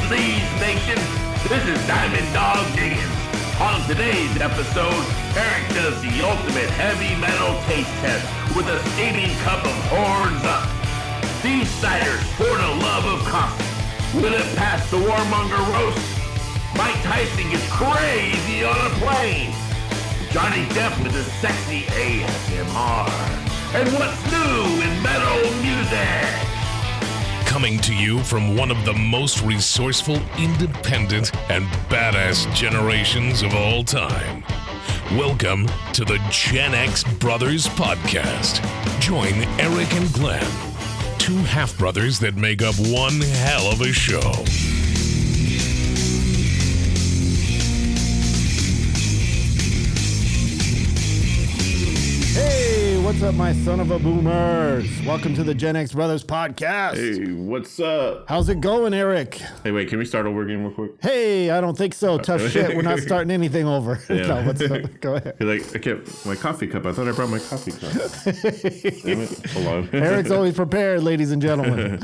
Please Nation. This is Diamond Dog Diggins. On today's episode, Erik does the ultimate heavy metal taste test with a steaming cup of Horns Up. Dee Snider sport a love of coffee. Will it pass the Warmonger roast? Mike Tyson gets crazy on a plane. Johnny Depp with his sexy ASMR. And what's new in metal music? Coming to you from one of the most resourceful, independent, and badass generations of all time. Welcome to the Gen X Brothers Podcast. Join Erik and Glenn, two half-brothers that make up one hell of a show. What's up, my son of a boomers? Welcome to the Gen X Brothers Podcast. Hey, what's up? How's it going, Erik? Hey, wait, can we start over again real quick? Hey, I don't think so. Tough shit. We're not starting anything over. Yeah. No, what's up? Go ahead. Like, I kept my coffee cup. I thought I brought my coffee cup. Damn it. Hold on. Erik's always prepared, ladies and gentlemen.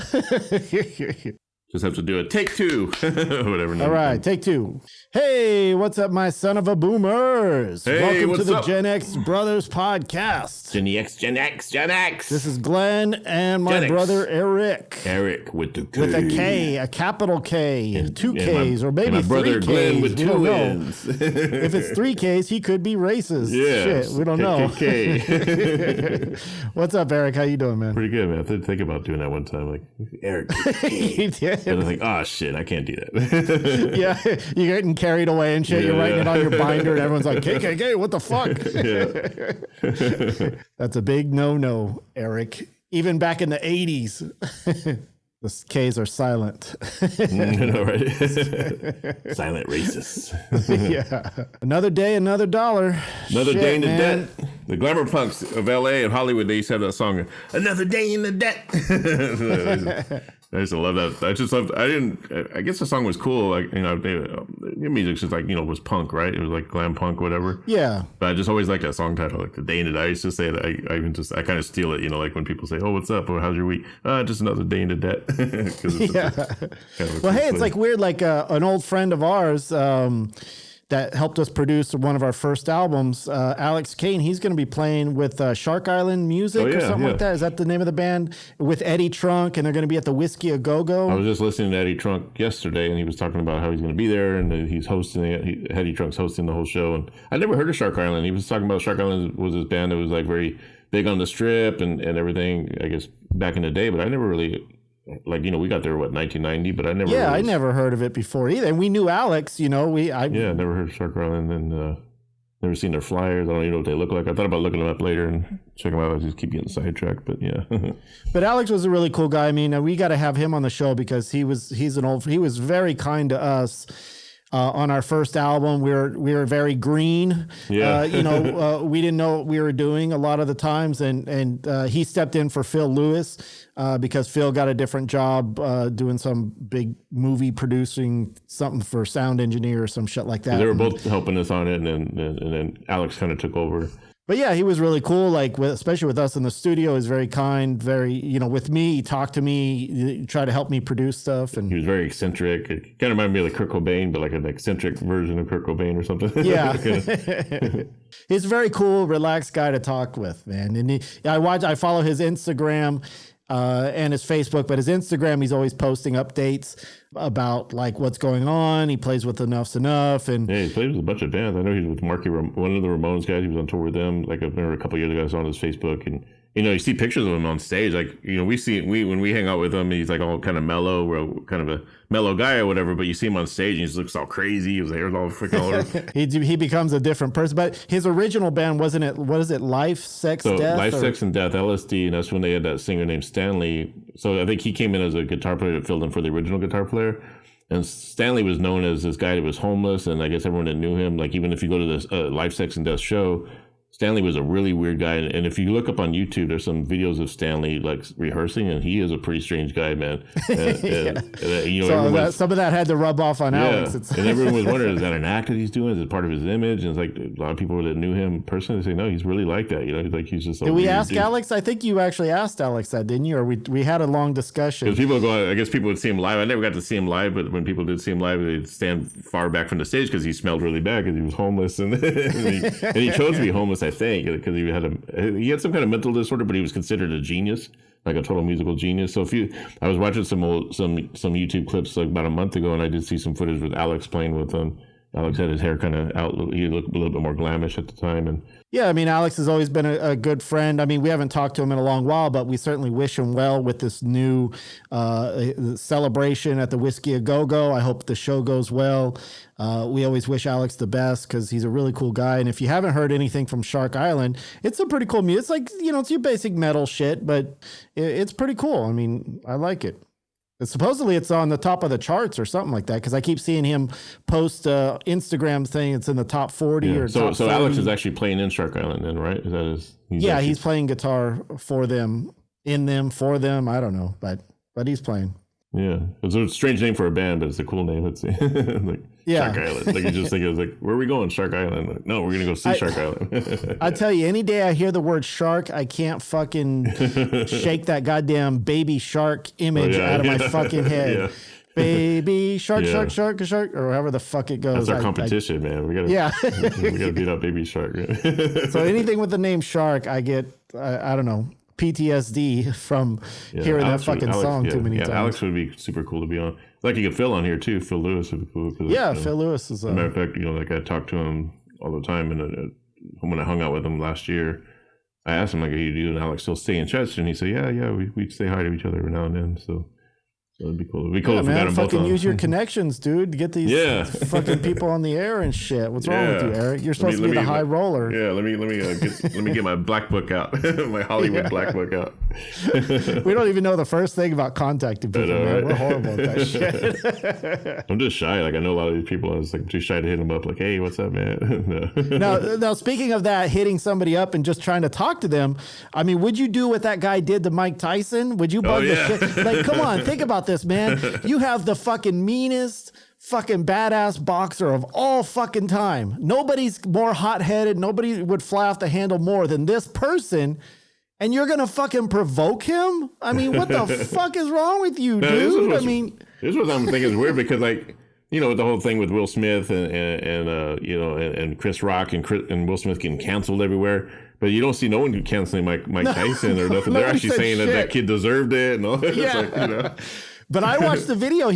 Just have to do a take two. Whatever. All right, take two. Hey, what's up, my son of a boomers? Hey, welcome what's to the up? Gen X Brothers Podcast. Gen X. This is Glenn and my Gen X. brother Erik. Erik with the K. With a K, a capital K, and two Ks, or maybe my three brother Ks. Glenn with We two don't know. N's. If it's three Ks, he could be racist. Yeah. Shit, we don't know. KKK. What's up, Erik? How you doing, man? Pretty good, man. I did think about doing that one time. Like, Erik. You did. And I was like, oh, shit, I can't do that. Yeah, you're getting carried away and shit. You're writing it on your binder, and everyone's like, KKK, what the fuck? Yeah. That's a big no-no, Erik. Even back in the 80s, the Ks are silent. No, right? Silent racists. Yeah. Another day, another dollar. Another Shit, day in the man. debt. The glamour punks of LA and Hollywood, they used to have that song, Another Day in the Debt. I used to love that. I guess the song was cool. Like, you know, the music's just like, you know, was punk, right? It was like glam punk, whatever. Yeah. But I just always liked that song title, like The Day in the Debt. I used to say that. I kind of steal it, you know, like when people say, oh, what's up? Or how's your week? Just another day in the debt. Well, hey, it's like weird, like an old friend of ours, that helped us produce one of our first albums, Alex Kane. He's going to be playing with Shark Island Music or something like that. Is that the name of the band? With Eddie Trunk, and they're going to be at the Whiskey A Go-Go. I was just listening to Eddie Trunk yesterday, and he was talking about how he's going to be there, and he's hosting it. Eddie Trunk's hosting the whole show, and I never heard of Shark Island. He was talking about Shark Island was his band that was like very big on the strip and everything, I guess, back in the day, but I never really... Like, you know, we got there, 1990, but I never... Yeah, I never heard of it before either. And we knew Alex, you know, I never heard of Shark Island, and never seen their flyers. I don't even know what they look like. I thought about looking them up later and check them out. I just keep getting sidetracked, but yeah. But Alex was a really cool guy. I mean, we got to have him on the show because he was very kind to us. On our first album, we were very green. Yeah. We didn't know what we were doing a lot of the times, and he stepped in for Phil Lewis because Phil got a different job doing some big movie producing, something for sound engineer or some shit like that. They were both helping us on it, and then Alex kind of took over. But yeah, he was really cool. Like, especially with us in the studio, he's very kind. Very, with me, he talked to me, he tried to help me produce stuff, and he was very eccentric. It kind of reminded me of like Kurt Cobain, but like an eccentric version of Kurt Cobain or something. Yeah, he's a very cool, relaxed guy to talk with, man. And I follow his Instagram and his Facebook, but his Instagram, he's always posting updates about like what's going on. He plays with Enough's Enough, and yeah, he plays with a bunch of bands. I know he's with one of the Ramones guys. He was on tour with them. Like I remember a couple of years ago, I saw on his Facebook, and you see pictures of him on stage. Like when we hang out with him, he's like all kind of mellow, or kind of a mellow guy or whatever. But you see him on stage, and he looks all crazy. His hair's all freaking all over. he becomes a different person. But his original band, wasn't it? What is it? Life, Sex, Death. Life, Sex, and Death, LSD, and that's when they had that singer named Stanley. So I think he came in as a guitar player that filled in for the original guitar player. And Stanley was known as this guy that was homeless, and I guess everyone that knew him, like even if you go to this Life, Sex, and Death show, Stanley was a really weird guy, and if you look up on YouTube, there's some videos of Stanley like rehearsing, and he is a pretty strange guy, man. So some of that had to rub off on Alex. And everyone was wondering, is that an act that he's doing? Is it part of his image? And it's like a lot of people that knew him personally say, no, he's really like that. Like he's just. Did we ask Alex? I think you actually asked Alex that, didn't you? Or we had a long discussion. Because people go, I guess people would see him live. I never got to see him live, but when people did see him live, they'd stand far back from the stage because he smelled really bad because he was homeless, and he chose to be homeless, I think, because he had some kind of mental disorder, but he was considered a genius, like a total musical genius. So I was watching some YouTube clips like about a month ago, and I did see some footage with Alex playing with him. Alex had his hair kind of out. He looked a little bit more glamorous at the time. And yeah, I mean, Alex has always been a good friend. I mean, we haven't talked to him in a long while, but we certainly wish him well with this new celebration at the Whiskey A Go-Go. I hope the show goes well. We always wish Alex the best because he's a really cool guy. And if you haven't heard anything from Shark Island, it's a pretty cool music. It's like, it's your basic metal shit, but it's pretty cool. I mean, I like it. Supposedly it's on the top of the charts or something like that because I keep seeing him post Instagram saying it's in the top 40 or top 30. So Alex is actually playing in Shark Island then, right? Is that his? He's playing guitar for them, for them. I don't know, but he's playing. Yeah, it's a strange name for a band, but it's a cool name. It's like Shark Island. Like you just think it was like, where are we going? Shark Island. Like, no, we're gonna go see Shark Island. I tell you, any day I hear the word shark, I can't fucking shake that goddamn baby shark image out of my fucking head. Yeah. Baby shark, shark, or however the fuck it goes. That's our competition, man. We gotta beat up baby shark. So anything with the name shark, I get. I don't know. PTSD from hearing that fucking song too many times. Alex would be super cool to be on. Like you get Phil on here too. Phil Lewis would be cool. Phil Lewis is. As a matter of fact, like I talked to him all the time, and when I hung out with him last year, I asked him like, "Are you and Alex still stay in touch?" And he said, "Yeah, we say hi to each other every now and then." So it'd be cool. It'd be cool if we got them both on. Use your connections, dude, to get these fucking people on the air and shit. What's wrong with you, Eric? You're supposed to be the high roller. Yeah, let me get my black book out, my Hollywood black book out. We don't even know the first thing about contacting people, man. Right? We're horrible at that shit. I'm just shy. Like I know a lot of these people. I was like too shy to hit them up. Like, hey, what's up, man? Now, speaking of that, hitting somebody up and just trying to talk to them. I mean, would you do what that guy did to Mike Tyson? Would you bug the shit? Like, come on, think about this, man. You have the fucking meanest fucking badass boxer of all fucking time. Nobody's more hot-headed. Nobody would fly off the handle more than this person. And you're gonna fucking provoke him? I mean, what the fuck is wrong with you, dude? This is what I'm thinking is weird because like, the whole thing with Will Smith and Chris Rock and Will Smith getting canceled everywhere. But you don't see no one canceling Mike Tyson or nothing. They're actually saying that kid deserved it and all that. Yeah. But I watched the video.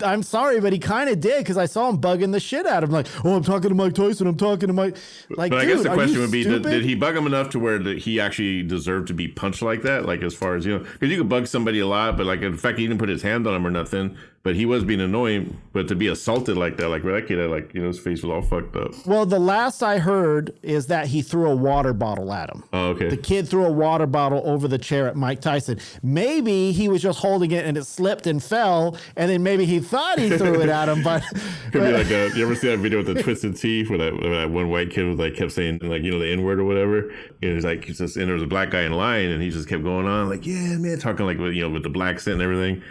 I'm sorry, but he kind of did because I saw him bugging the shit out of him. Like, oh, I'm talking to Mike Tyson. I'm talking to Mike. Like, but I guess the question would be, did he bug him enough to where he actually deserved to be punched like that? Like, as far as, because you could bug somebody a lot, but like, in fact, he didn't put his hand on him or nothing. But he was being annoying. But to be assaulted like that, like that kid had his face was all fucked up. Well, the last I heard is that he threw a water bottle at him. Oh, okay. The kid threw a water bottle over the chair at Mike Tyson. Maybe he was just holding it and it slipped and fell, and then maybe he thought he threw it at him. But could be like you ever see that video with the twisted teeth where that one white kid was like kept saying like the N-word or whatever. And he's like and there was a black guy in line and he just kept going on like, yeah, man, talking like with the black scent and everything.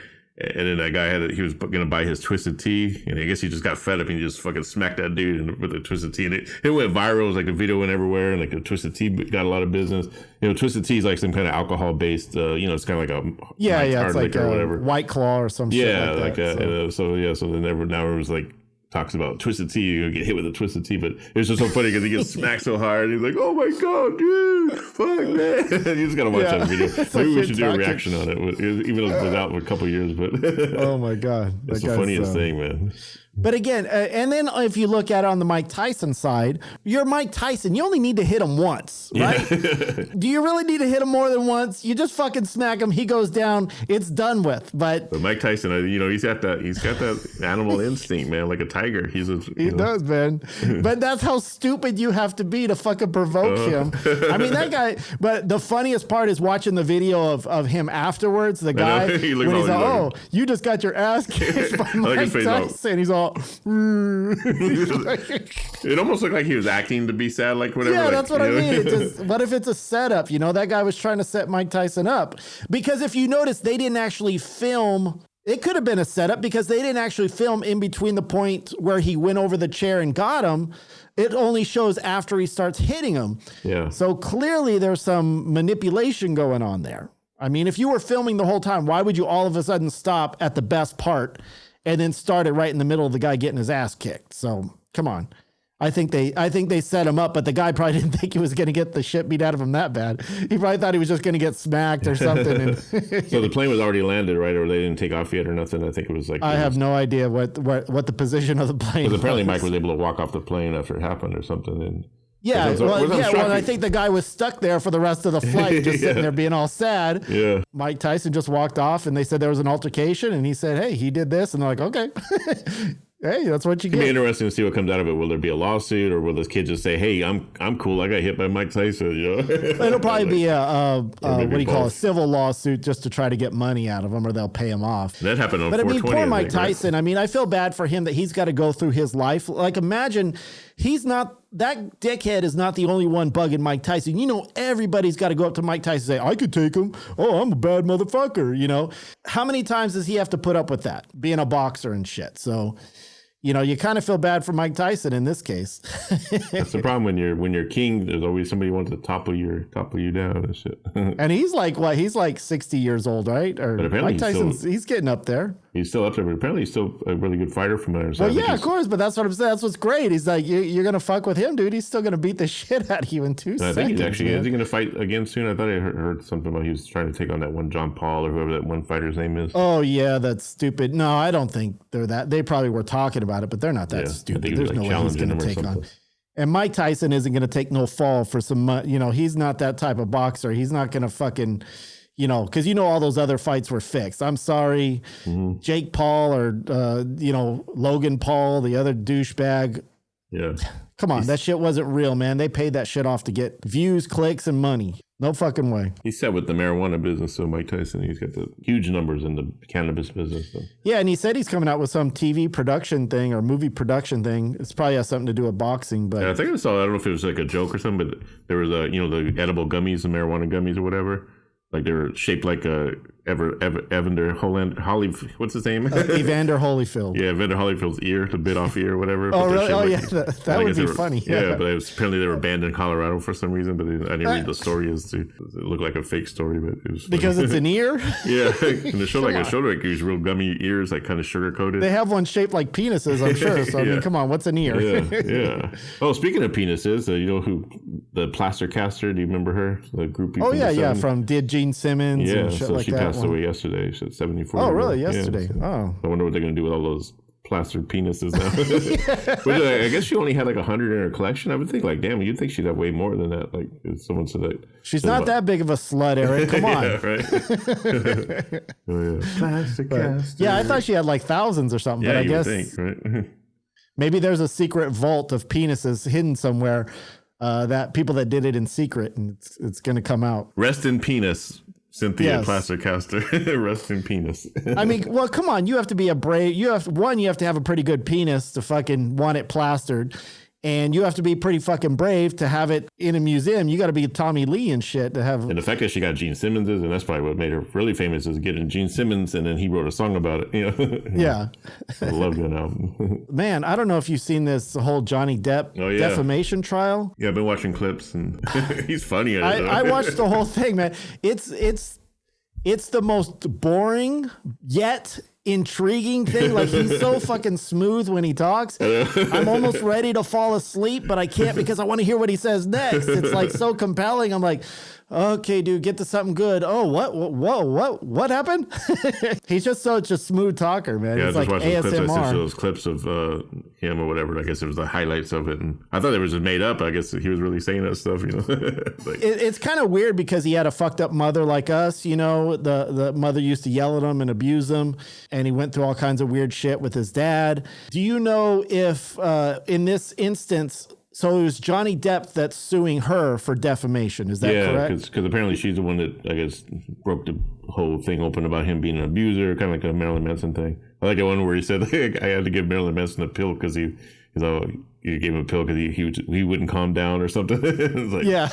And then that guy he was going to buy his twisted tea, and I guess he just got fed up and he just fucking smacked that dude with the twisted tea. And it went viral. It was like the video went everywhere, and like the twisted tea got a lot of business. Twisted tea is like some kind of alcohol based. It's kind of like a it's like a whatever White Claw or some shit like that. So then now it was like talks about twisted tea. You're gonna get hit with a twisted tea, but it's just so funny because he gets smacked so hard. He's like, "Oh my god, dude, fuck man!" You just gotta watch that video. Maybe we should do a reaction on it, even though it was out for a couple years. But oh my god, that's the funniest thing, man. But again, and then if you look at it on the Mike Tyson side, you're Mike Tyson. You only need to hit him once, right? Do you really need to hit him more than once? You just fucking smack him. He goes down. It's done with. But Mike Tyson, he's got that animal instinct, man, like a tiger. tiger. He does, man. But that's how stupid you have to be to fucking provoke him. I mean, that guy. But the funniest part is watching the video of him afterwards. The guy when he's like, "Oh, you just got your ass kicked by Mike Tyson." He's all. It almost looked like he was acting to be sad, like whatever. Yeah, like, that's what I mean. What if it's a setup? You know, that guy was trying to set Mike Tyson up. Because if you notice, they didn't actually film. It could have been a setup because they didn't actually film in between the point where he went over the chair and got him. It only shows after he starts hitting him. Yeah. So clearly there's some manipulation going on there. I mean, if you were filming the whole time, why would you all of a sudden stop at the best part and then start it right in the middle of the guy getting his ass kicked? So come on. I think they set him up, but the guy probably didn't think he was going to get the shit beat out of him that bad. He probably thought he was just going to get smacked or something. So the plane was already landed, right? Or they didn't take off yet or nothing? I think it was like... I have no idea what the position of the plane was. Because apparently Mike was able to walk off the plane after it happened or something. And I think the guy was stuck there for the rest of the flight, just sitting there being all sad. Yeah. Mike Tyson just walked off and they said there was an altercation and he said, hey, he did this. And they're like, okay. Hey, that's what you get. It'll be interesting to see what comes out of it. Will there be a lawsuit, or will this kid just say, "Hey, I'm cool. I got hit by Mike Tyson"? You know? It'll probably be a civil lawsuit just to try to get money out of him, or they'll pay him off. That happened on 420. But I mean, poor Mike Tyson. Right? I mean, I feel bad for him that he's got to go through his life. Like, imagine that dickhead is not the only one bugging Mike Tyson. You know, everybody's got to go up to Mike Tyson and say, I could take him. Oh, I'm a bad motherfucker. You know, how many times does he have to put up with that being a boxer and shit? So, you know, you kind of feel bad for Mike Tyson in this case. That's the problem when you're king. There's always somebody who wants to topple you down and shit. And he's like what? He's like 60 years old, right? Or but apparently Mike Tyson's he's getting up there. He's still up there, but apparently he's still a really good fighter from what I understand. Well, yeah, of course, but that's what I'm saying. That's what's great. He's like, you're gonna fuck with him, dude. He's still gonna beat the shit out of you in 2 seconds. I think he's actually is he gonna fight again soon? I thought I heard something about he was trying to take on that one John Paul or whoever that one fighter's name is. Oh yeah, that's stupid. No, I don't think they're that. They probably were talking about it, but they're not that stupid. There's no way he's gonna take on. And Mike Tyson isn't gonna take no fall for some. You know, he's not that type of boxer. He's not gonna fucking. You know, because you know all those other fights were fixed. I'm sorry, Jake Paul or Logan Paul, the other douchebag. Yeah, come on, that shit wasn't real, man. They paid that shit off to get views, clicks, and money. No fucking way. He's set with the marijuana business, so Mike Tyson, he's got the huge numbers in the cannabis business. So. Yeah, and he said he's coming out with some TV production thing or movie production thing. It's probably has something to do with boxing, but yeah, I think I saw. I don't know if it was like a joke or something, but there was the edible gummies, the marijuana gummies or whatever. Like they were shaped like a Evander what's his name? Evander Holyfield. Yeah, Evander Holyfield's ear, the bit off ear, or whatever. Oh, really? Oh, yeah. That would be funny. Yeah, but apparently they were banned in Colorado for some reason. But I didn't read the story as to it looked like a fake story, but it was funny. Because it's an ear. Yeah, and it showed like these real gummy ears, like kind of sugar coated. They have one shaped like penises, I'm sure. So I mean, come on, what's an ear? Yeah. Oh, speaking of penises, you know who the plaster caster? Do you remember her? The group. Oh yeah, from Gene Simmons. Yeah, and shit so like she that passed away yesterday. She's 74. Oh, really? Yesterday? Yeah, oh. I wonder what they're going to do with all those plastered penises now. But I guess she only had like 100 in her collection. I would think like, damn, you'd think she'd have way more than that. Like if someone said that. She's not that big of a slut, Erik. Come on. Yeah, right. Oh, yeah. Plastic caster. Yeah, I thought she had like thousands or something. Yeah, but I you guess would think, right? Maybe there's a secret vault of penises hidden somewhere. That people that did it in secret, and it's going to come out. Rest in penis. Cynthia Plastercaster, rest in penis. I mean, well, come on. You have to be a brave. You have to have a pretty good penis to fucking want it plastered. And you have to be pretty fucking brave to have it in a museum. You got to be Tommy Lee and shit to have. And the fact that she got Gene Simmons's, and that's probably what made her really famous, is getting Gene Simmons, and then he wrote a song about it. You know? Yeah. I love that album. Man, I don't know if you've seen this whole Johnny Depp defamation trial. Yeah, I've been watching clips, and he's funny. I watched the whole thing, man. It's the most boring yet intriguing thing. Like, he's so fucking smooth when he talks. I'm almost ready to fall asleep, but I can't because I want to hear what he says next. It's like so compelling. I'm like, okay, dude, get to something good. Oh, what happened? He's just such a smooth talker, man. Yeah, it's I like just watched ASMR. those clips of him or whatever. I guess it was the highlights of it, and I thought it was just made up. I guess he was really saying that stuff, you know. It's kind of weird because he had a fucked up mother like us, you know. The mother used to yell at him and abuse him, and he went through all kinds of weird shit with his dad. Do you know if in this instance, so it was Johnny Depp that's suing her for defamation? Is that correct? Yeah, because apparently she's the one that, I guess, broke the whole thing open about him being an abuser, kind of like a Marilyn Manson thing. I like the one where he said, I had to give Marilyn Manson a pill because he gave him a pill because he wouldn't calm down or something. Like, yeah.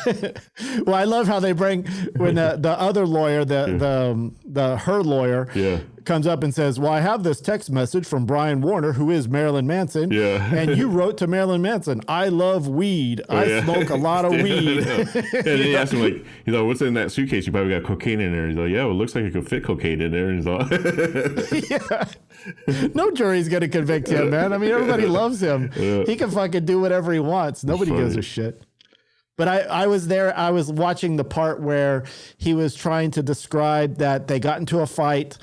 Well, I love how they bring when the other lawyer, her lawyer, comes up and says, well, I have this text message from Brian Warner, who is Marilyn Manson. Yeah. And you wrote to Marilyn Manson, I love weed. I smoke a lot of weed. And then he asked him, like, he's like, what's in that suitcase? You probably got cocaine in there. He's like, yeah, well, it looks like it could fit cocaine in there. And he's like, yeah. No jury's going to convict him, man. I mean, everybody loves him. Yeah. He can fucking do whatever he wants. Nobody gives a shit. But I was there. I was watching the part where he was trying to describe that they got into a fight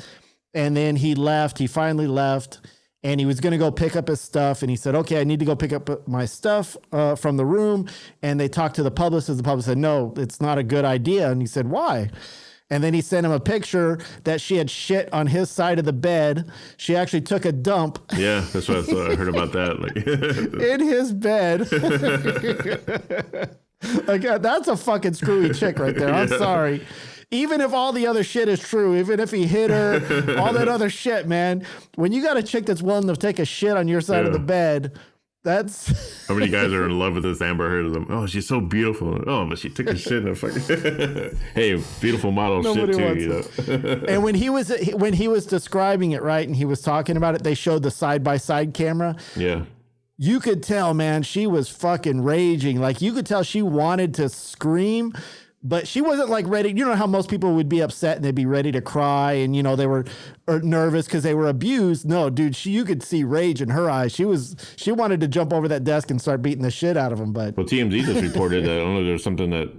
and then he left. He finally left and he was going to go pick up his stuff. And he said, okay, I need to go pick up my stuff from the room. And they talked to the publicist. The publicist said, no, it's not a good idea. And he said, why? And then he sent him a picture that she had shit on his side of the bed. She actually took a dump. Yeah, that's what I heard about that. Like in his bed. Like, that's a fucking screwy chick right there. I'm sorry. Even if all the other shit is true, even if he hit her, all that other shit, man. When you got a chick that's willing to take a shit on your side of the bed, that's... How many guys are in love with this Amber Heard? Oh, she's so beautiful. Oh, but she took a shit in a fucking... Hey, beautiful model. Nobody shit too, you know? And when he was describing it, right, and he was talking about it, they showed the side-by-side camera. Yeah. You could tell, man, she was fucking raging. Like, you could tell she wanted to scream, but she wasn't like ready. You know how most people would be upset and they'd be ready to cry and, you know, they were nervous because they were abused. No, dude, you could see rage in her eyes. She wanted to jump over that desk and start beating the shit out of him. But well, TMZ just reported that, I don't know, there's something that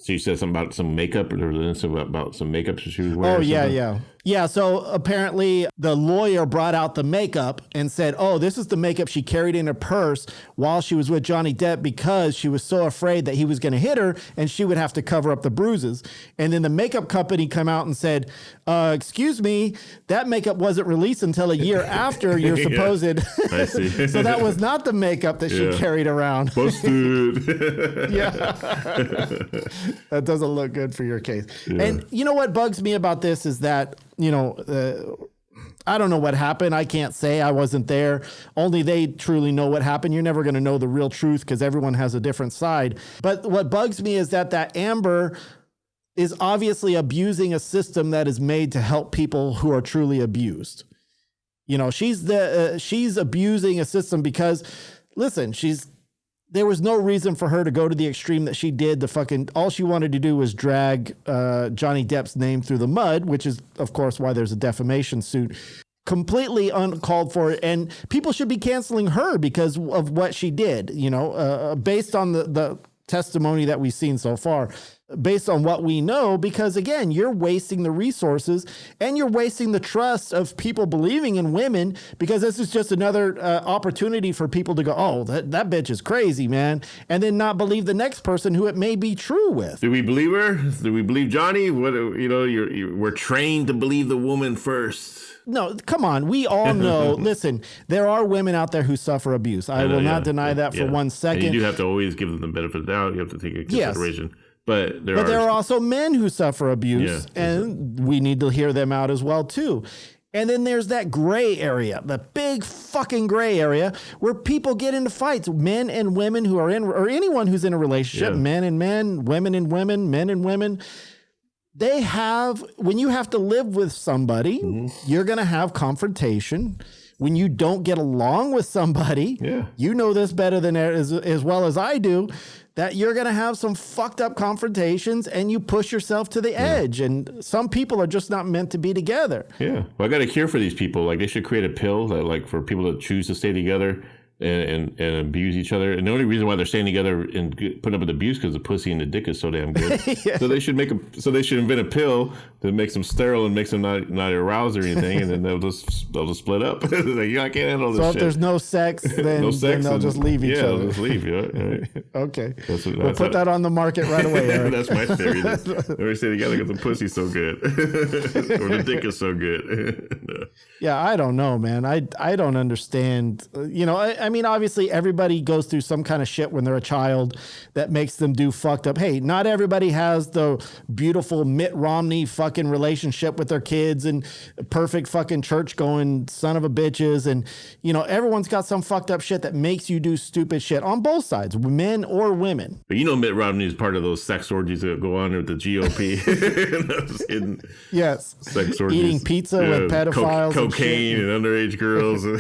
she said something about some makeup, or there was about some makeup she was wearing. Oh, yeah. Yeah, so apparently the lawyer brought out the makeup and said, oh, this is the makeup she carried in her purse while she was with Johnny Depp because she was so afraid that he was going to hit her and she would have to cover up the bruises. And then the makeup company come out and said, excuse me, that makeup wasn't released until a year after your supposed... I see. So that was not the makeup that she carried around. Busted. Yeah. That doesn't look good for your case. Yeah. And you know what bugs me about this is that, you know, I don't know what happened. I can't say. I wasn't there. Only they truly know what happened. You're never going to know the real truth because everyone has a different side. But what bugs me is that Amber is obviously abusing a system that is made to help people who are truly abused. You know, she's abusing a system because, listen, there was no reason for her to go to the extreme that she did. All she wanted to do was drag Johnny Depp's name through the mud, which is, of course, why there's a defamation suit. Completely uncalled for. And people should be canceling her because of what she did, you know, based on the testimony that we've seen so far, based on what we know, because again, you're wasting the resources and you're wasting the trust of people believing in women, because this is just another opportunity for people to go, oh, that bitch is crazy, man. And then not believe the next person who it may be true with. Do we believe her? Do we believe Johnny? What, you know, we're trained to believe the woman first. No, come on. We all know. Listen, there are women out there who suffer abuse. I will not deny that for 1 second. And you do have to always give them the benefit of the doubt. You have to take into consideration. Yes. But there are also men who suffer abuse, and we need to hear them out as well, too. And then there's that gray area, the big fucking gray area where people get into fights, men and women who are in, or anyone who's in a relationship, men and men, women and women, men and women. When you have to live with somebody, you're going to have confrontation. When you don't get along with somebody, you know this better than as well as I do, that you're going to have some fucked up confrontations and you push yourself to the edge. And some people are just not meant to be together. Yeah. Well, I got a cure for these people. Like, they should create a pill that, like, for people to choose to stay together, and abuse each other. And the only reason why they're staying together and putting up with abuse because the pussy and the dick is so damn good. Yeah. So they should invent a pill that makes them sterile and makes them not aroused or anything, and then they'll just split up. Like, I can't handle this. So shit. if there's no sex, then, then they'll just leave each other. Yeah, they'll just leave. Right. Okay, we'll put that on the market right away. Erik. That's my theory. They stay together because the pussy's so good, or the dick is so good. Yeah, I don't know, man. I don't understand. I mean, obviously everybody goes through some kind of shit when they're a child that makes them do fucked up. Hey, not everybody has the beautiful Mitt Romney fucking relationship with their kids and perfect fucking church going son of a bitches. And, everyone's got some fucked up shit that makes you do stupid shit on both sides, men or women. But Mitt Romney is part of those sex orgies that go on with the GOP. No, just kidding. Yes. Sex orgies. Eating pizza with pedophiles. Cocaine and underage girls. No,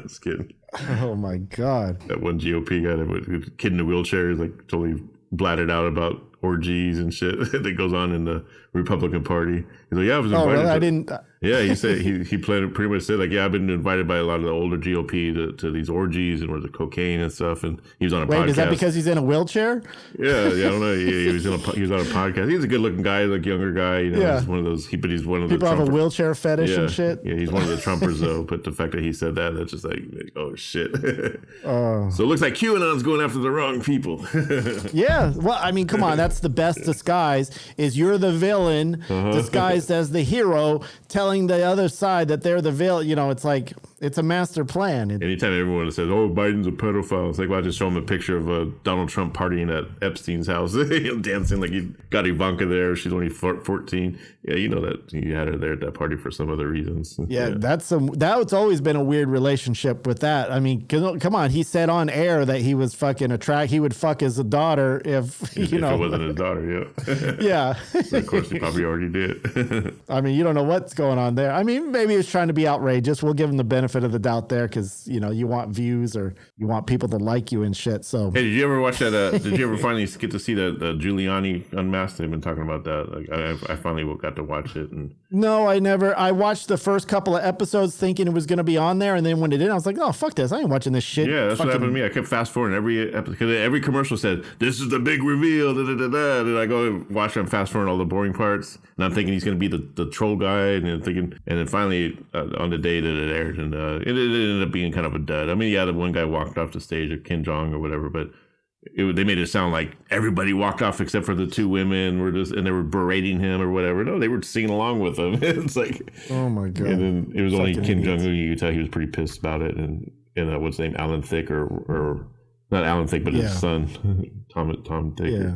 just kidding. Oh my God. That one GOP guy, that kid in the wheelchair, is like totally blatted out about orgies and shit that goes on in the Republican Party. He's like, yeah, I was invited. Oh, really? I didn't. Yeah, he said he pretty much said like, yeah, I've been invited by a lot of the older GOP to these orgies and where the cocaine and stuff. And he was on a podcast. Wait, is that because he's in a wheelchair? Yeah, I don't know. He was on a podcast. He's a good looking guy, like younger guy. Yeah. He's one of those. But he's one of the people have a wheelchair fetish and shit. Yeah, he's one of the Trumpers though. But the fact that he said that's just like, oh shit. So it looks like QAnon's going after the wrong people. Yeah, well, I mean, come on, that's the best disguise. Is you're the villain disguised as the hero, telling the other side that they're the villain. It's like it's a master plan. Anytime everyone says, "Oh, Biden's a pedophile," it's like, well, I just show him a picture of Donald Trump partying at Epstein's house, dancing like he got Ivanka there. She's only 14. Yeah, you know that he had her there at that party for some other reasons. Yeah, that's always been a weird relationship with that. I mean, come on, he said on air that he was fucking he would fuck his daughter if it wasn't his daughter. Yeah. Yeah. So of course, he probably already did. I mean, you don't know what's going on there. I mean, maybe he's trying to be outrageous. We'll give him the benefit of the doubt there because you want views or you want people to like you and shit. So hey, did you ever watch that? Did you ever finally get to see the Giuliani Unmasked? They've been talking about that. Like I finally got to watch it. And no, I never. I watched the first couple of episodes thinking it was going to be on there, and then when it didn't, I was like, oh fuck this! I ain't watching this shit. Yeah, that's what happened to me. I kept fast forwarding every episode because every commercial said this is the big reveal. And I go and watch and fast forward all the boring parts, and I'm thinking he's going to be the troll guy, and then finally on the day that it aired, and it ended up being kind of a dud. I mean, yeah, the one guy walked off the stage, or Kim Jong or whatever, but they made it sound like everybody walked off except for the two women and they were berating him or whatever. No, they were singing along with him. It's like, oh my God. And then it was only Kim Jong Un. You could tell he was pretty pissed about it. And what's his name, Alan Thicke or not Alan Thicke, but his son, Tom Thicke. Yeah.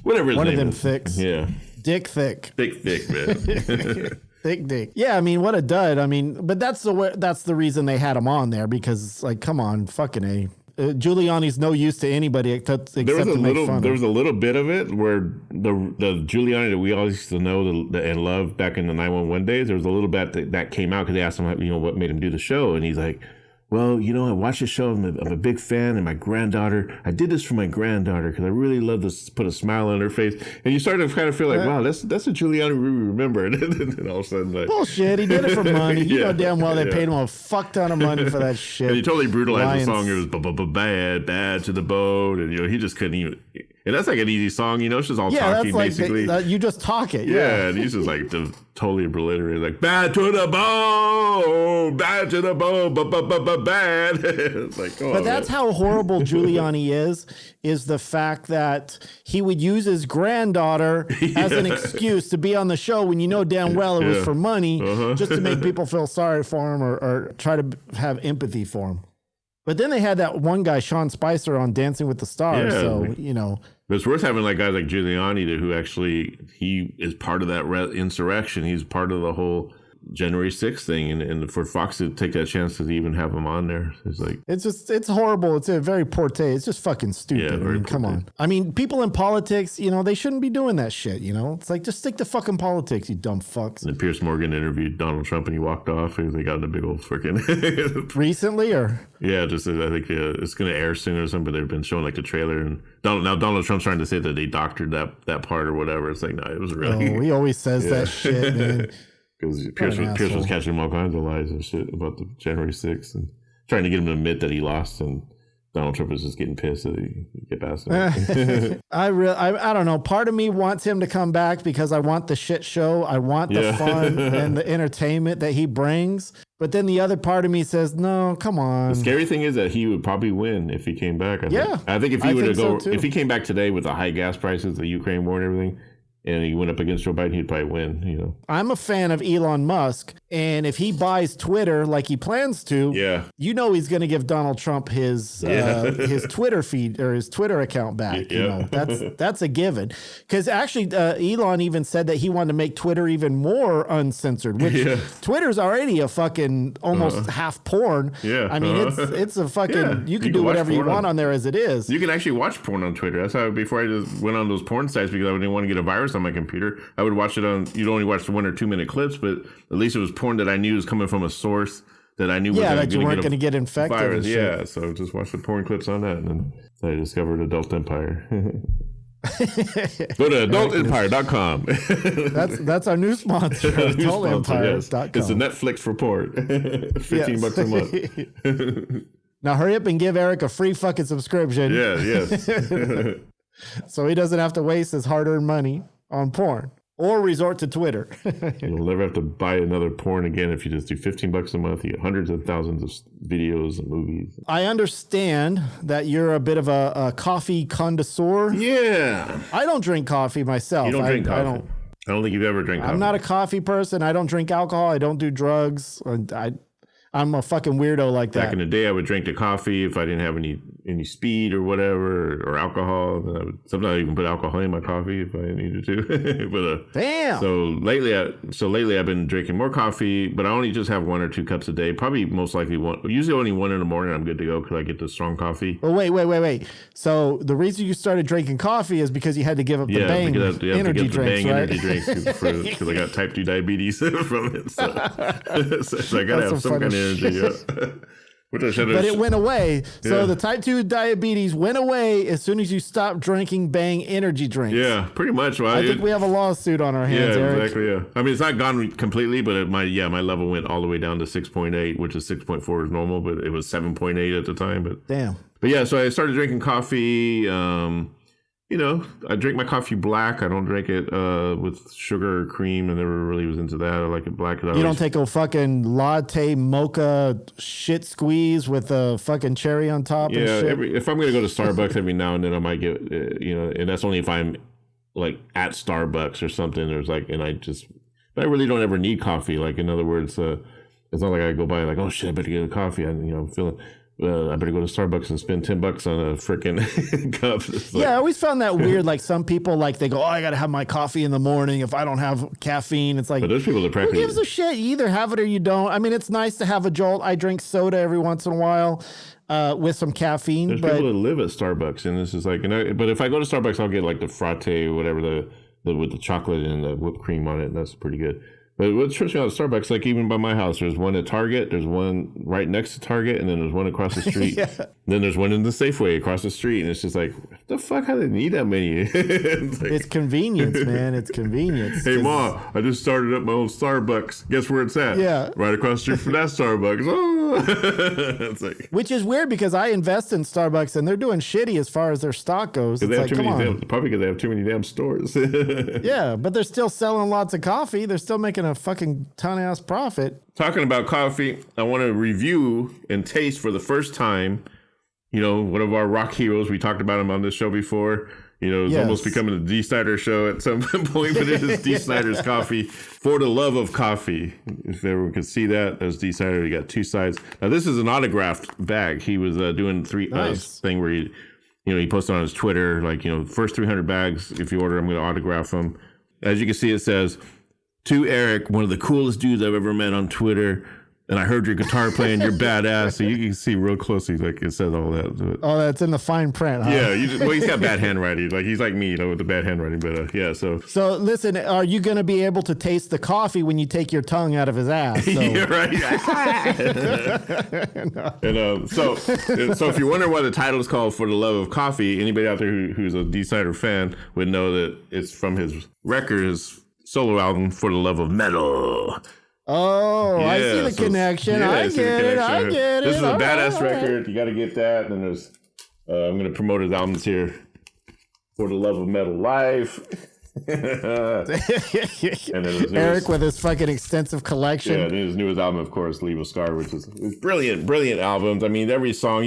Whatever his name is. One of them Thicks. Yeah. Dick Thick. Thick, man. Thick dick. Yeah, I mean, what a dud. I mean, but that's the reason they had him on there because, like, come on, fucking A. Giuliani's no use to anybody except to make fun. There was a little bit of it where the Giuliani that we all used to know and love back in the 911 days. There was a little bit that came out because they asked him, what made him do the show, and he's like, well, I watched the show. I'm a big fan, and my granddaughter. I did this for my granddaughter because I really love to put a smile on her face. And you start to kind of feel like, wow, that's a Giuliani we remember. And then all of a sudden, like, bullshit. He did it for money. You know damn well they paid him a fuck ton of money for that shit. And he totally brutalized the song. It was bad to the bone, and he just couldn't even. And that's like an easy song, it's just all talking basically. You just talk it. Yeah, and he's just like totally obliterated, like bad to the bone, bad. It's like, but that's how horrible Giuliani is the fact that he would use his granddaughter as an excuse to be on the show when you know damn well it was for money, just to make people feel sorry for him or try to have empathy for him. But then they had that one guy, Sean Spicer, on Dancing with the Stars. Yeah, so, But it's worth having like guys like Giuliani who actually, he is part of that insurrection. He's part of the whole January 6th thing. And for Fox to take that chance to even have him on there, it's like... It's horrible. It's a very poor taste. It's just fucking stupid. Yeah, I mean, come on. I mean, people in politics, they shouldn't be doing that shit, It's like, just stick to fucking politics, you dumb fucks. And Piers Morgan interviewed Donald Trump and he walked off because they got in a big old freaking... Recently, or? Yeah, I think it's going to air soon or something, but they've been showing like the trailer, and Donald Trump's trying to say that they doctored that part or whatever. It's like, no, it was really... Oh, he always says that shit, man. Because Pierce was catching all kinds of lies and shit about the January 6th. And trying to get him to admit that he lost, and Donald Trump was just getting pissed that he get past it. I don't know. Part of me wants him to come back because I want the shit show. I want the fun and the entertainment that he brings. But then the other part of me says, no, come on. The scary thing is that he would probably win if he came back. I think if he came back today with the high gas prices, the Ukraine war and everything, and he went up against Joe Biden, he'd probably win, you know. I'm a fan of Elon Musk, and if he buys Twitter like he plans to, you know he's going to give Donald Trump his Twitter feed or his Twitter account back. You know, that's a given. Because actually, Elon even said that he wanted to make Twitter even more uncensored, which Twitter's already a fucking almost half porn. I mean, it's a fucking, you can do whatever you want on there as it is. You can actually watch porn on Twitter. That's how before I just went on those porn sites because I didn't want to get a virus on my computer. I would watch it on, you'd only watch the 1 or 2 minute clips, but at least it was porn that I knew was coming from a source that I knew was that you weren't going to get infected. Virus. So just watch the porn clips on that, and then I discovered Adult Empire. Go to adultempire.com. That's our new sponsor, adultempire.com. It's the Netflix for porn. $15 a month. Now hurry up and give Erik a free fucking subscription. Yes. So he doesn't have to waste his hard-earned money on porn or resort to Twitter. You'll never have to buy another porn again if you just do $15 a month. You get hundreds of thousands of videos and movies. I understand that you're a bit of a coffee connoisseur. Yeah. I don't drink coffee myself. You don't drink coffee? I don't think you've ever drank coffee. I'm not a coffee person. I don't drink alcohol. I don't do drugs. I'm a fucking weirdo like that. Back in the day, I would drink the coffee if I didn't have any speed or whatever, or alcohol. Sometimes I even put alcohol in my coffee if I needed to. But damn. So lately I've been drinking more coffee, but I only just have 1 or 2 cups a day. Probably most likely one. Usually only 1 in the morning. I'm good to go because I get the strong coffee. Well, wait. So the reason you started drinking coffee is because you had to give up the Bang energy drinks, right? Energy drinks because I got type 2 diabetes from it. So I gotta have some kind of energy. Which I should have. But it went away. So the type 2 diabetes went away as soon as you stopped drinking Bang energy drinks. Yeah, pretty much. Well, I think we have a lawsuit on our hands, Erik. Exactly, yeah. I mean, it's not gone completely, but my level went all the way down to 6.8, which is 6.4 is normal, but it was 7.8 at the time. But damn. But yeah, so I started drinking coffee. You know, I drink my coffee black. I don't drink it with sugar or cream. I never really was into that. I like it black. You don't take a fucking latte mocha shit squeeze with a fucking cherry on top and shit? If I'm going to go to Starbucks every now and then, I might get, and that's only if I'm like at Starbucks or something. But I really don't ever need coffee. Like, in other words, it's not like I go by like, oh shit, I better get a coffee. I'm feeling... I better go to Starbucks and spend $10 on a freaking cup. I always found that weird. Like, some people, like, they go, oh, I got to have my coffee in the morning if I don't have caffeine. It's like, but those people are who gives a shit? You either have it or you don't. I mean, it's nice to have a jolt. I drink soda every once in a while with some caffeine. There's people that live at Starbucks, and this is like, but if I go to Starbucks, I'll get like the frate or whatever, with the chocolate and the whipped cream on it, and that's pretty good. But what's tripping out at Starbucks, like even by my house, there's one at Target, there's one right next to Target, and then there's one across the street. Then there's one in the Safeway across the street, and it's just like, what the fuck? How do they need that many? It's convenience, man. It's convenience. Hey, Ma, I just started up my own Starbucks. Guess where it's at? Yeah. Right across the street from that Starbucks. Oh. It's like, which is weird because I invest in Starbucks, and they're doing shitty as far as their stock goes. It's like, come on. Probably because they have too many damn stores. Yeah, but they're still selling lots of coffee. They're still making a fucking ton-ass profit. Talking about coffee, I want to review and taste for the first time, one of our rock heroes. We talked about him on this show before. It's almost becoming a Dee Snider show at some point, but it is Dee Snider's coffee for the love of coffee. If everyone could see that, there's Dee Snider. You got 2 sides. Now, this is an autographed bag. He was doing thing where he posted on his Twitter, like, first 300 bags, if you order, I'm going to autograph them. As you can see, it says, to Erik, one of the coolest dudes I've ever met on Twitter. And I heard your guitar playing, you're badass. So you can see real closely, like it says all that. Oh, that's in the fine print, huh? Yeah, he's got bad handwriting. Like, he's like me, with the bad handwriting. But So listen, are you going to be able to taste the coffee when you take your tongue out of his ass? So. Yeah, right. And so if you wonder why the title is called For the Love of Coffee, anybody out there who's a Dee Snider fan would know that it's from his record, his solo album, For the Love of Metal. Oh, I see the so connection. I get it. I get it. This is a All badass right. record. You got to get that. And there's, I'm going to promote his albums here. For the Love of Metal Live. And then Erik with his fucking extensive collection. Yeah, and his newest album, of course, Leave a Scar, which is brilliant albums. I mean, every song,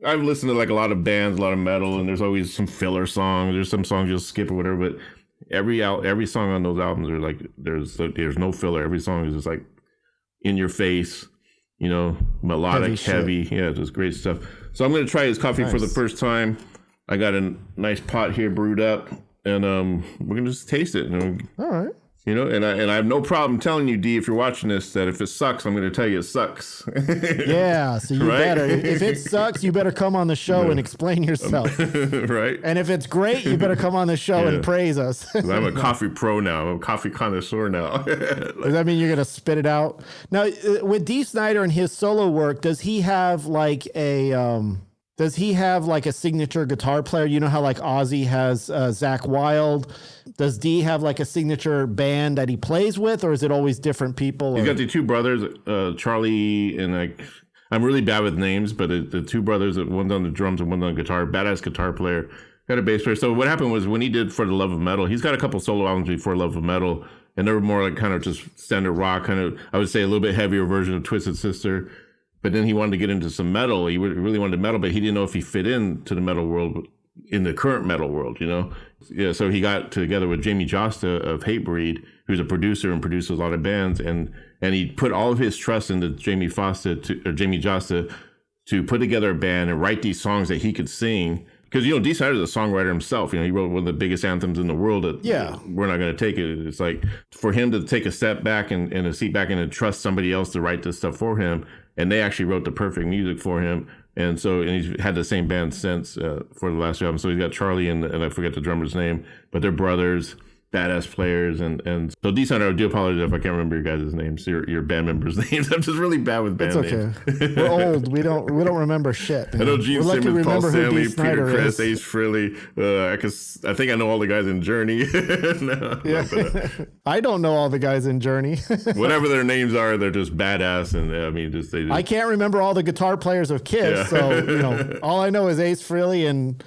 I've listened to like a lot of bands, a lot of metal, and there's always some filler songs. There's some songs you'll skip or whatever, but every song on those albums are like, there's no filler. Every song is just like in your face, melodic, heavy. Yeah, just great stuff. So I'm going to try his coffee for the first time. I got a nice pot here brewed up, and we're gonna just taste it. All right. And I have no problem telling you, Dee, if you're watching this, that if it sucks, I'm gonna tell you it sucks. Yeah, so you better. If it sucks, you better come on the show and explain yourself. Right. And if it's great, you better come on the show and praise us. I'm a coffee pro now. I'm a coffee connoisseur now. Does that mean you're gonna spit it out? Now, with Dee Snider and his solo work, does he have like a signature guitar player? You know how like Ozzy has Zakk Wylde. Does Dee have like a signature band that he plays with, or is it always different people? He's got the two brothers, Charlie and I'm really bad with names, but the two brothers, one's on the drums and one's on the guitar, badass guitar player, got a bass player. So what happened was when he did For the Love of Metal, he's got a couple solo albums before Love of Metal, and they were more like kind of just standard rock, kind of, I would say a little bit heavier version of Twisted Sister. But then he wanted to get into some metal. He really wanted metal, but he didn't know if he fit into the metal world, in the current metal world, Yeah, so he got together with Jamie Josta of Hatebreed, who's a producer and produces a lot of bands, and he put all of his trust into Jamie Josta to put together a band and write these songs that he could sing. Because, Dee Snider's a songwriter himself. He wrote one of the biggest anthems in the world. We're not going to take it. It's like for him to take a step back and a seat back and to trust somebody else to write this stuff for him. And they actually wrote the perfect music for him. And he's had the same band since for the last album. So he's got Charlie and I forget the drummer's name, but they're brothers, badass players. And so Dee Snider, I do apologize if I can't remember your guys' names, your band members' names. I'm just really bad with band names. It's okay. We're old. We don't remember shit. Man. I know Gene Simmons, Paul Stanley, Peter Criss, Ace Frehley. I think I know all the guys in Journey. I don't know all the guys in Journey. Whatever their names are, they're just badass. And I can't remember all the guitar players of Kiss. So, all I know is Ace Frehley and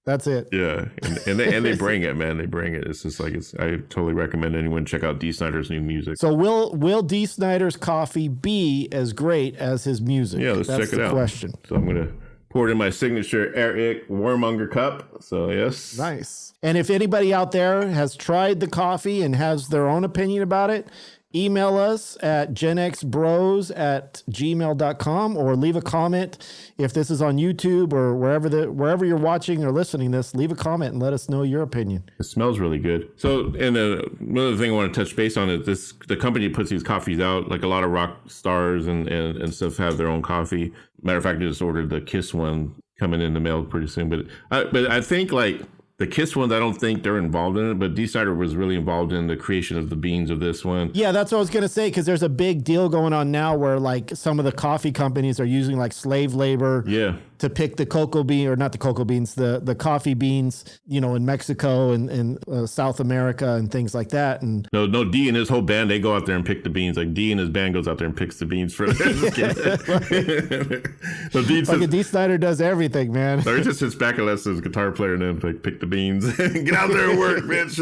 that's it. Yeah, and they bring it, man. They bring it. It's just like I totally recommend anyone check out Dee Snider's new music. So will Dee Snider's coffee be as great as his music? Yeah, let's check it out. Question. So I'm gonna pour it in my signature Erik Warmonger Cup. So yes, nice. And if anybody out there has tried the coffee and has their own opinion about it, email us at genxbros@gmail.com or leave a comment. If this is on YouTube or wherever you're watching or listening this, leave a comment and let us know your opinion. It smells really good. So, and another thing I want to touch base on is the company puts these coffees out, like a lot of rock stars and stuff have their own coffee. Matter of fact, I just ordered the Kiss one coming in the mail pretty soon. But I think like the Kiss ones, I don't think they're involved in it, but Dee Snider was really involved in the creation of the beans of this one. Yeah, that's what I was going to say, because there's a big deal going on now where like some of the coffee companies are using like slave labor to pick the cocoa bean, or not the cocoa beans, the coffee beans, in Mexico and South America and things like that. And no, Dee and his whole band, they go out there and pick the beans. Like Dee and his band goes out there and picks the beans for them. So Dee Snider does everything, man. So he just sits back and lets his guitar player and then like pick the beans. Get out there and work, bitch.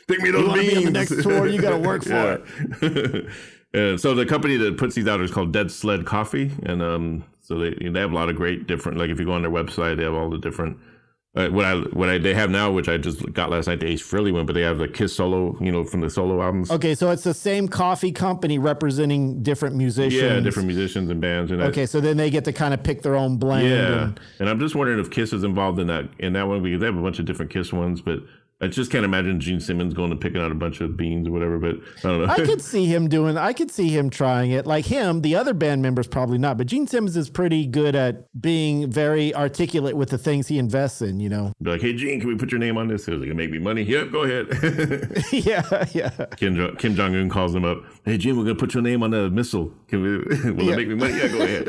Pick me those beans. Be on the next tour, you got to work for it. And so the company that puts these out is called Dead Sled Coffee, and so they have a lot of great different. Like if you go on their website, they have all the different. They have now, which I just got last night, the Ace Frehley one, but they have the Kiss solo, from the solo albums. Okay, so it's the same coffee company representing different musicians. Yeah, different musicians and bands. And okay, so then they get to kind of pick their own blend. Yeah, and I'm just wondering if Kiss is involved in that one, because they have a bunch of different Kiss ones, but I just can't imagine Gene Simmons going and picking out a bunch of beans or whatever, but I don't know. I could see him trying it. Like him, the other band members probably not, but Gene Simmons is pretty good at being very articulate with the things he invests in, Be like, hey, Gene, can we put your name on this? Is it going to make me money? Yep, go ahead. Yeah. Kim Jong-un calls him up. Hey, Gene, we're going to put your name on the missile. Will it make me money? Yeah, go ahead.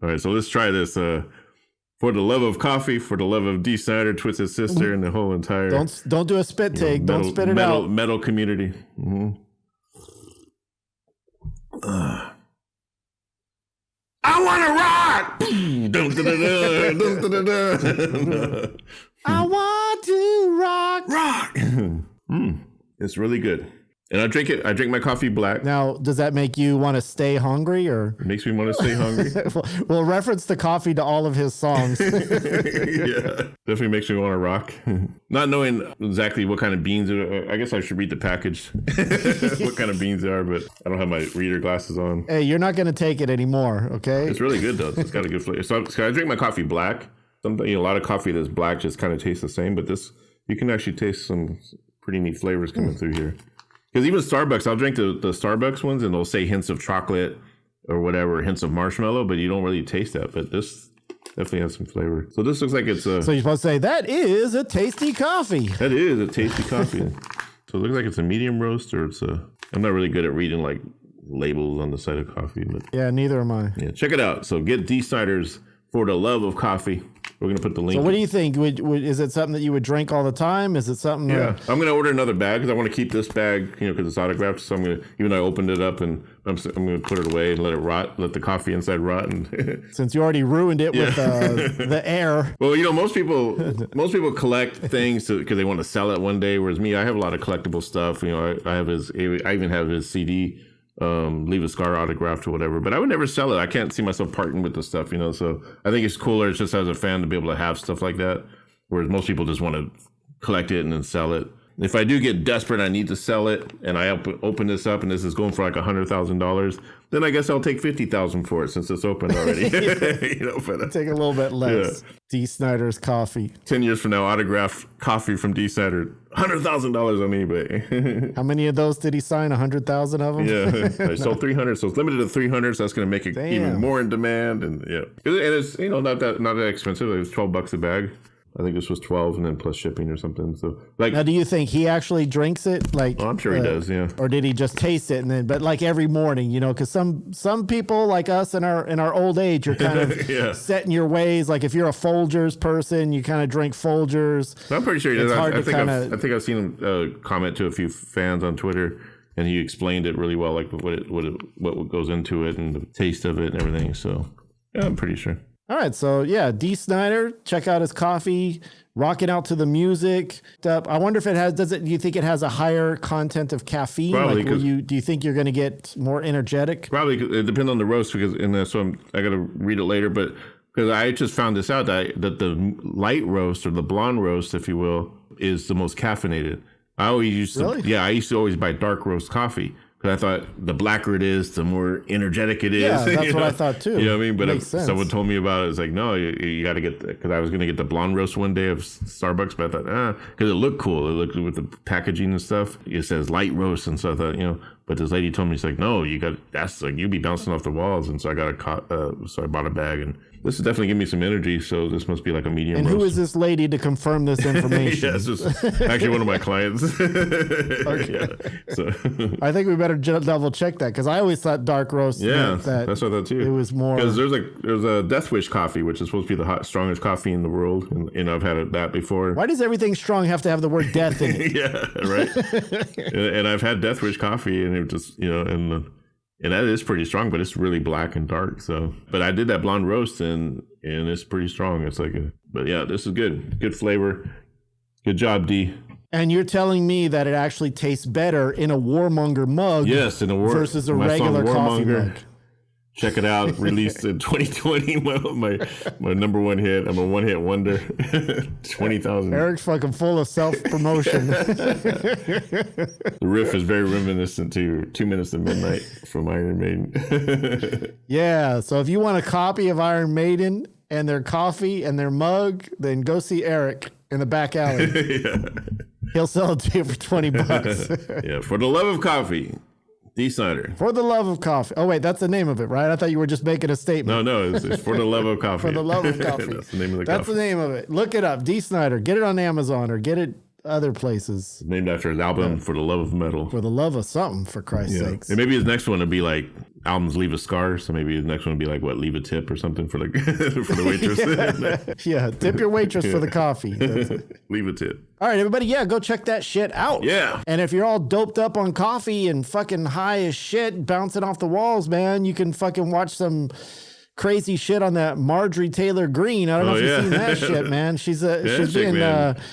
All right, so let's try this. For the love of coffee, for the love of Dee Snider, Twisted Sister, and the whole entire... Don't do a spit take. Don't spit it out. Metal community. Mm-hmm. I want to rock. I want to rock. It's really good. And I drink my coffee black. Now, does that make you want to stay hungry, or? It makes me want to stay hungry. We'll reference the coffee to all of his songs. Yeah, definitely makes me want to rock. Not knowing exactly what kind of beans, I guess I should read the package. What kind of beans they are, but I don't have my reader glasses on. Hey, you're not going to take it anymore, okay? It's really good though. It's got a good flavor. So I drink my coffee black. Sometimes, a lot of coffee that's black just kind of tastes the same, but this, you can actually taste some pretty neat flavors coming through here. Because even Starbucks, I'll drink the Starbucks ones and they'll say hints of chocolate or whatever, hints of marshmallow, but you don't really taste that. But this definitely has some flavor. So this looks like it's a... So you're supposed to say, that is a tasty coffee. That is a tasty coffee. So it looks like it's a medium roast or it's a... I'm not really good at reading like labels on the side of coffee. But yeah, neither am I. Yeah, check it out. So get Dee Snider's For the Love of Coffee. We're going to put the link. So what do you think? Is it something that you would drink all the time? Is it something? Yeah, I'm going to order another bag because I want to keep this bag, because it's autographed. So I'm going to, even though I opened it up and I'm going to put it away and let it rot, let the coffee inside rot. And since you already ruined it with the air. Well, most people collect things because they want to sell it one day. Whereas me, I have a lot of collectible stuff. I even have his CD. Leave a scar autographed or whatever, but I would never sell it. I can't see myself parting with the stuff, so I think it's cooler. It's just as a fan to be able to have stuff like that, whereas most people just want to collect it and then sell it. If I do get desperate, I need to sell it, and I open this up and this is going for like $100,000, then I guess I'll take $50,000 for it since it's open already. Take a little bit less. Yeah. Dee Snider's coffee. 10 years from now, autographed coffee from Dee Snider, $100,000 on eBay. How many of those did he sign? 100,000 of them? Yeah, I sold 300, so it's limited to 300. So that's going to make it even more in demand, and it's not that expensive. It was $12 a bag. I think this was 12 and then plus shipping or something. So now, do you think he actually drinks it? I'm sure he does. Yeah. Or did he just taste it but like every morning, because some people like us in our old age are kind of set in your ways. Like if you're a Folgers person, you kind of drink Folgers. I'm pretty sure he does. I think I've seen him comment to a few fans on Twitter, and he explained it really well, like what goes into it and the taste of it and everything. So yeah, I'm pretty sure. All right, so yeah, Dee Snider, check out his coffee, rocking out to the music. I wonder if it has. Do you think it has a higher content of caffeine? Probably. Do you think you're going to get more energetic? Probably. It depends on the roast so I got to read it later. But because I just found this out that the light roast or the blonde roast, if you will, is the most caffeinated. I used to always buy dark roast coffee. Because I thought the blacker it is, the more energetic it is. Yeah, that's what I thought too. You know what I mean? But if someone told me about it, it's like, no, you got to get, because I was going to get the blonde roast one day of Starbucks, but I thought, because it looked cool. It looked with the packaging and stuff. It says light roast. And so I thought, but this lady told me, she's like, no, that's like, you'd be bouncing off the walls. And so I so I bought a bag, and this is definitely giving me some energy. So this must be like a medium roast. And who is this lady to confirm this information? This is actually one of my clients. Okay. Yeah, so I think we better double check that, because I always thought dark roast. Yeah, that's what I thought too. It was more because there's a Death Wish coffee, which is supposed to be the strongest coffee in the world, and I've had that before. Why does everything strong have to have the word death in it? Yeah, right. and I've had Death Wish coffee, and it just and that is pretty strong, but it's really black and dark. So, but I did that blonde roast, and it's pretty strong. It's like, but yeah, this is good flavor. Good job, Dee. And you're telling me that it actually tastes better in a Warmonger mug, yes, in a versus a regular coffee mug. Check it out. Released in 2020. My number one hit. I'm a one-hit wonder. 20,000. Eric's fucking full of self-promotion. The riff is very reminiscent to 2 Minutes to Midnight from Iron Maiden. Yeah. So if you want a copy of Iron Maiden and their coffee and their mug, then go see Erik in the back alley. Yeah. He'll sell it to you for $20. Yeah. For the love of coffee. Dee Snider. For the love of coffee. Oh, wait, that's the name of it, right? I thought you were just making a statement. No, it's For the Love of Coffee. For the Love of Coffee. That's the name of the That's coffee. the name of it. Look it up. Dee Snider. Get it on Amazon or get it other places. Named after his album, For the Love of Metal. For the love of something, for Christ's sakes. And maybe his next one would be like albums leave a scar, so maybe the next one would be like, what, leave a tip or something for like for the waitress. Yeah, tip your waitress for the coffee. Leave a tip. All right, everybody, yeah, go check that shit out. Yeah. And if you're all doped up on coffee and fucking high as shit, bouncing off the walls, man, you can fucking watch some crazy shit on that Marjorie Taylor Green. I don't know if you've seen that shit, man. She's being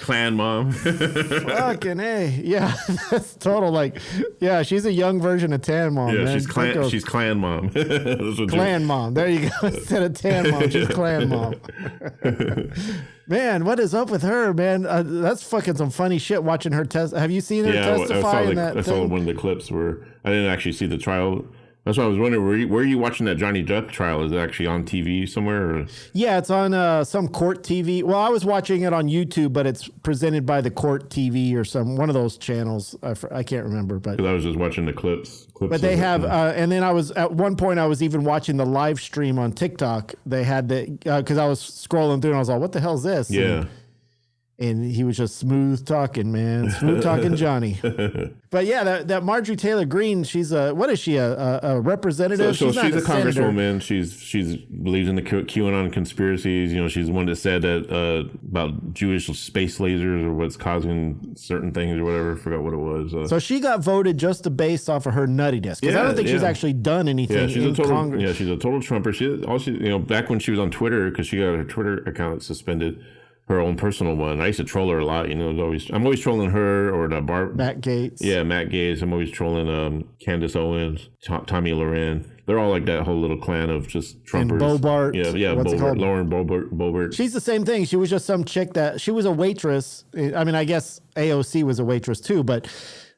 clan mom. fucking A. Yeah, that's total like, yeah, she's a young version of Tan Mom, Yeah, man. she's clan mom. Clan Mom. There you go. Instead of Tan Mom, she's Clan Mom. Man, what is up with her, man? That's fucking some funny shit watching her test. Have you seen her testify in that I saw one of the clips where I didn't actually see the trial. That's why I was wondering, where are you watching that Johnny Depp trial? Is it actually on TV somewhere? Or? Yeah, it's on some court TV. Well, I was watching it on YouTube, but it's presented by the court TV or one of those channels. I can't remember, but I was just watching the clips. But they have, and then at one point I was even watching the live stream on TikTok. They had because I was scrolling through and I was like, "What the hell's this?" Yeah. And he was just smooth talking, man. Smooth talking Johnny. But yeah, that Marjorie Taylor Green, she's what is she, a representative? So she's a congresswoman. She's believes in the QAnon conspiracies. You know, she's the one that said that about Jewish space lasers or what's causing certain things or whatever. I forgot what it was. So she got voted just based off of her nuttiness. Because I don't think she's actually done anything in Congress. Yeah, she's a total Trumper. Back when she was on Twitter, because she got her Twitter account suspended, her own personal one. I used to troll her a lot. You know, I'm always trolling her or the Matt Gaetz. Yeah, Matt Gaetz. I'm always trolling Candace Owens, Tommy Loren. They're all like that whole little clan of just Trumpers. And Bobart. Yeah, Bobart. Lauren Bobart. She's the same thing. She was just some chick she was a waitress. I mean, I guess AOC was a waitress too, but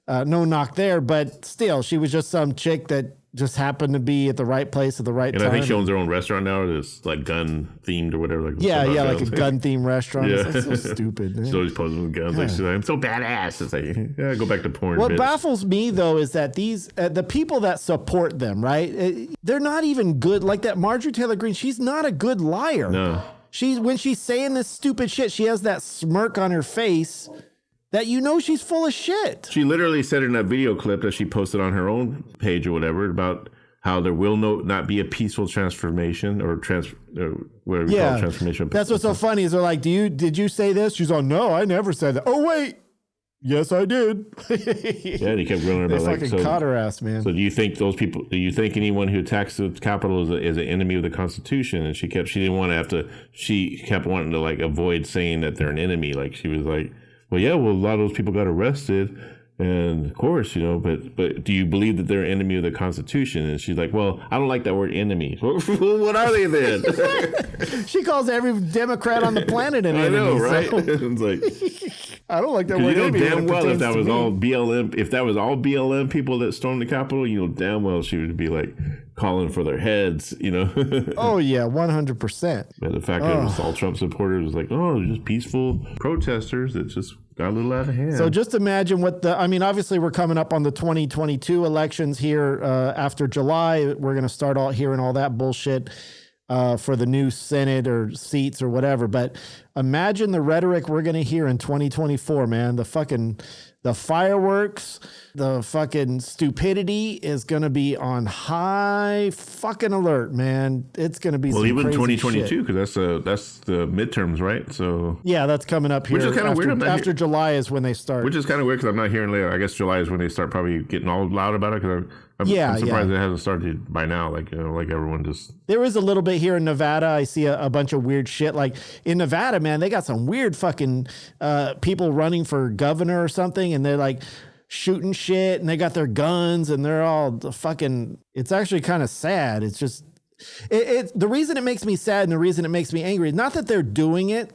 no knock there. But still, she was just some chick that just happened to be at the right place at the right time. And I think she owns her own restaurant now. It's like gun themed or whatever. Like like a gun themed restaurant. Yeah. That's so stupid. Man. She's always posing with guns. Like, I'm so badass. It's like, yeah, go back to porn. What baffles me though is that these the people that support them, right? They're not even good. Like that Marjorie Taylor Green, she's not a good liar. No. When she's saying this stupid shit, she has that smirk on her face that she's full of shit. She literally said in that video clip that she posted on her own page or whatever about how there will not be a peaceful transformation or whatever you call it, transformation. That's what's so funny is they're like, did you say this? She's like, no, I never said that. Oh, wait. Yes, I did. Yeah, and he kept grilling her about they fucking caught her ass, man. So do you think anyone who attacks the Capitol is an enemy of the Constitution? And she kept wanting to like avoid saying that they're an enemy. Like she was like, well, yeah, a lot of those people got arrested, and of course, but do you believe that they're an enemy of the Constitution? And she's like, well, I don't like that word enemy. What are they then? She calls every Democrat on the planet an enemy. I know, right? So. It's like, I don't like that word enemy. Damn well if that was all BLM people that stormed the Capitol, damn well she would be like calling for their heads, Oh yeah, 100%. And the fact that it was all Trump supporters was like, oh, just peaceful protesters that just got a little out of hand. So just imagine obviously we're coming up on the 2022 elections here after July. We're going to start hearing all that bullshit for the new Senate or seats or whatever. But imagine the rhetoric we're going to hear in 2024, man. The fireworks, the fucking stupidity is going to be on high fucking alert, man. It's going to be some even crazy 2022 because that's the midterms, right? So yeah, that's coming up here. Which is kind of weird. After July is when they start. Which is kind of weird because I'm not hearing later. I guess July is when they start probably getting all loud about it. Because I'm surprised it hasn't started by now. Like everyone just. There is a little bit here in Nevada. I see a bunch of weird shit. Like in Nevada, man, they got some weird fucking people running for governor or something, and they're like shooting shit, and they got their guns, and they're all fucking. It's actually kind of sad. It's just the reason it makes me sad and the reason it makes me angry is not that they're doing it.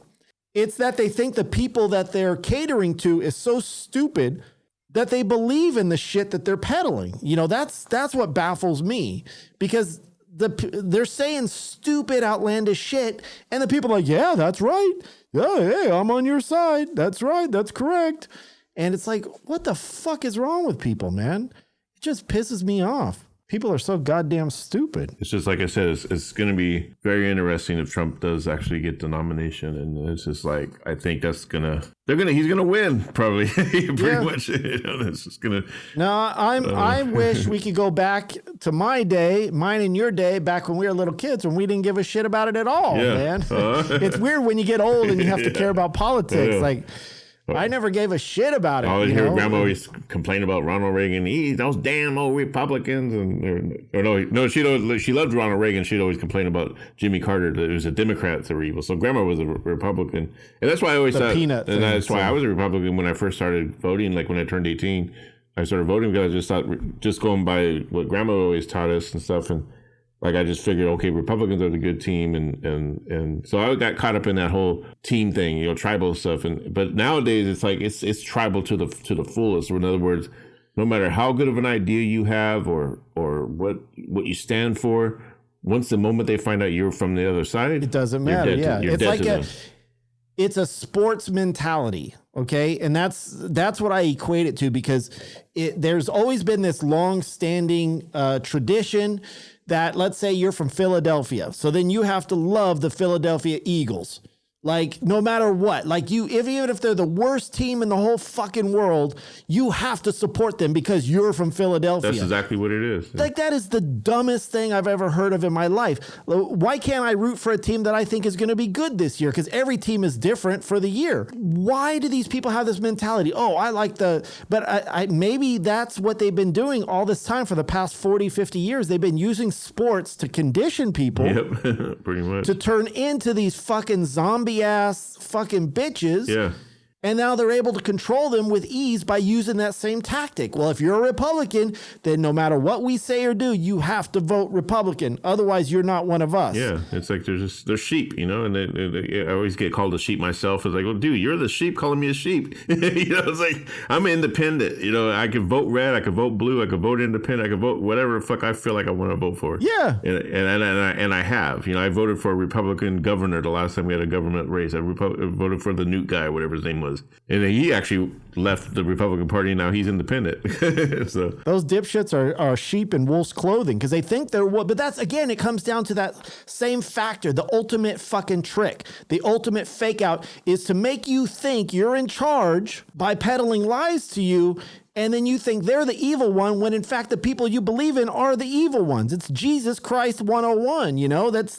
It's that they think the people that they're catering to is so stupid that they believe in the shit that they're peddling. That's what baffles me, because they're saying stupid, outlandish shit, and the people are like, yeah, that's right. Yeah, hey, I'm on your side. That's right. That's correct. And it's like, what the fuck is wrong with people, man? It just pisses me off. People are so goddamn stupid. It's just like I said, it's going to be very interesting if Trump does actually get the nomination, and it's just like I think he's gonna win probably pretty much. It's just gonna. No, I wish we could go back to mine and your day, back when we were little kids, when we didn't give a shit about it at all, man. It's weird when you get old and you have to care about politics, like. I never gave a shit about it. I always hear Grandma always complain about Ronald Reagan. Those damn old Republicans, she loved Ronald Reagan. She'd always complain about Jimmy Carter. It was the Democrats that were evil. So Grandma was a Republican, and that's why I always thought. And that's why I was a Republican when I first started voting. Like when I turned 18, I started voting because I just thought, just going by what Grandma always taught us and stuff, and. Like I just figured, okay, Republicans are the good team, and so I got caught up in that whole team thing, tribal stuff. But nowadays it's like it's tribal to the fullest. Or in other words, no matter how good of an idea you have or what you stand for, once the moment they find out you're from the other side, it doesn't matter. It's like it's a sports mentality. Okay. And that's what I equate it to, because there's always been this long-standing tradition that, let's say you're from Philadelphia. So then you have to love the Philadelphia Eagles. Like, no matter what, like even if they're the worst team in the whole fucking world, you have to support them because you're from Philadelphia. That's exactly what it is. Like, that is the dumbest thing I've ever heard of in my life. Why can't I root for a team that I think is going to be good this year? Because every team is different for the year. Why do these people have this mentality? Oh, I like but maybe that's what they've been doing all this time for the past 40, 50 years. They've been using sports to condition people. Yep, pretty much. To turn into these fucking zombie ass fucking bitches. Yeah. And now they're able to control them with ease by using that same tactic. Well, if you're a Republican, then no matter what we say or do, you have to vote Republican. Otherwise, you're not one of us. Yeah, it's like they're sheep, and I always get called a sheep myself. It's like, well, dude, you're the sheep calling me a sheep. It's like, I'm independent. I can vote red, I can vote blue, I can vote independent, I can vote whatever the fuck I feel like I want to vote for. Yeah. And I have. I voted for a Republican governor the last time we had a government race. I voted for the Newt guy, whatever his name was. And he actually left the Republican Party. Now he's independent. So those dipshits are sheep in wolf's clothing because they think they're what. But that's, again, it comes down to that same factor. The ultimate fucking trick, the ultimate fake out is to make you think you're in charge by peddling lies to you. And then you think they're the evil one when in fact the people you believe in are the evil ones. It's Jesus Christ 101,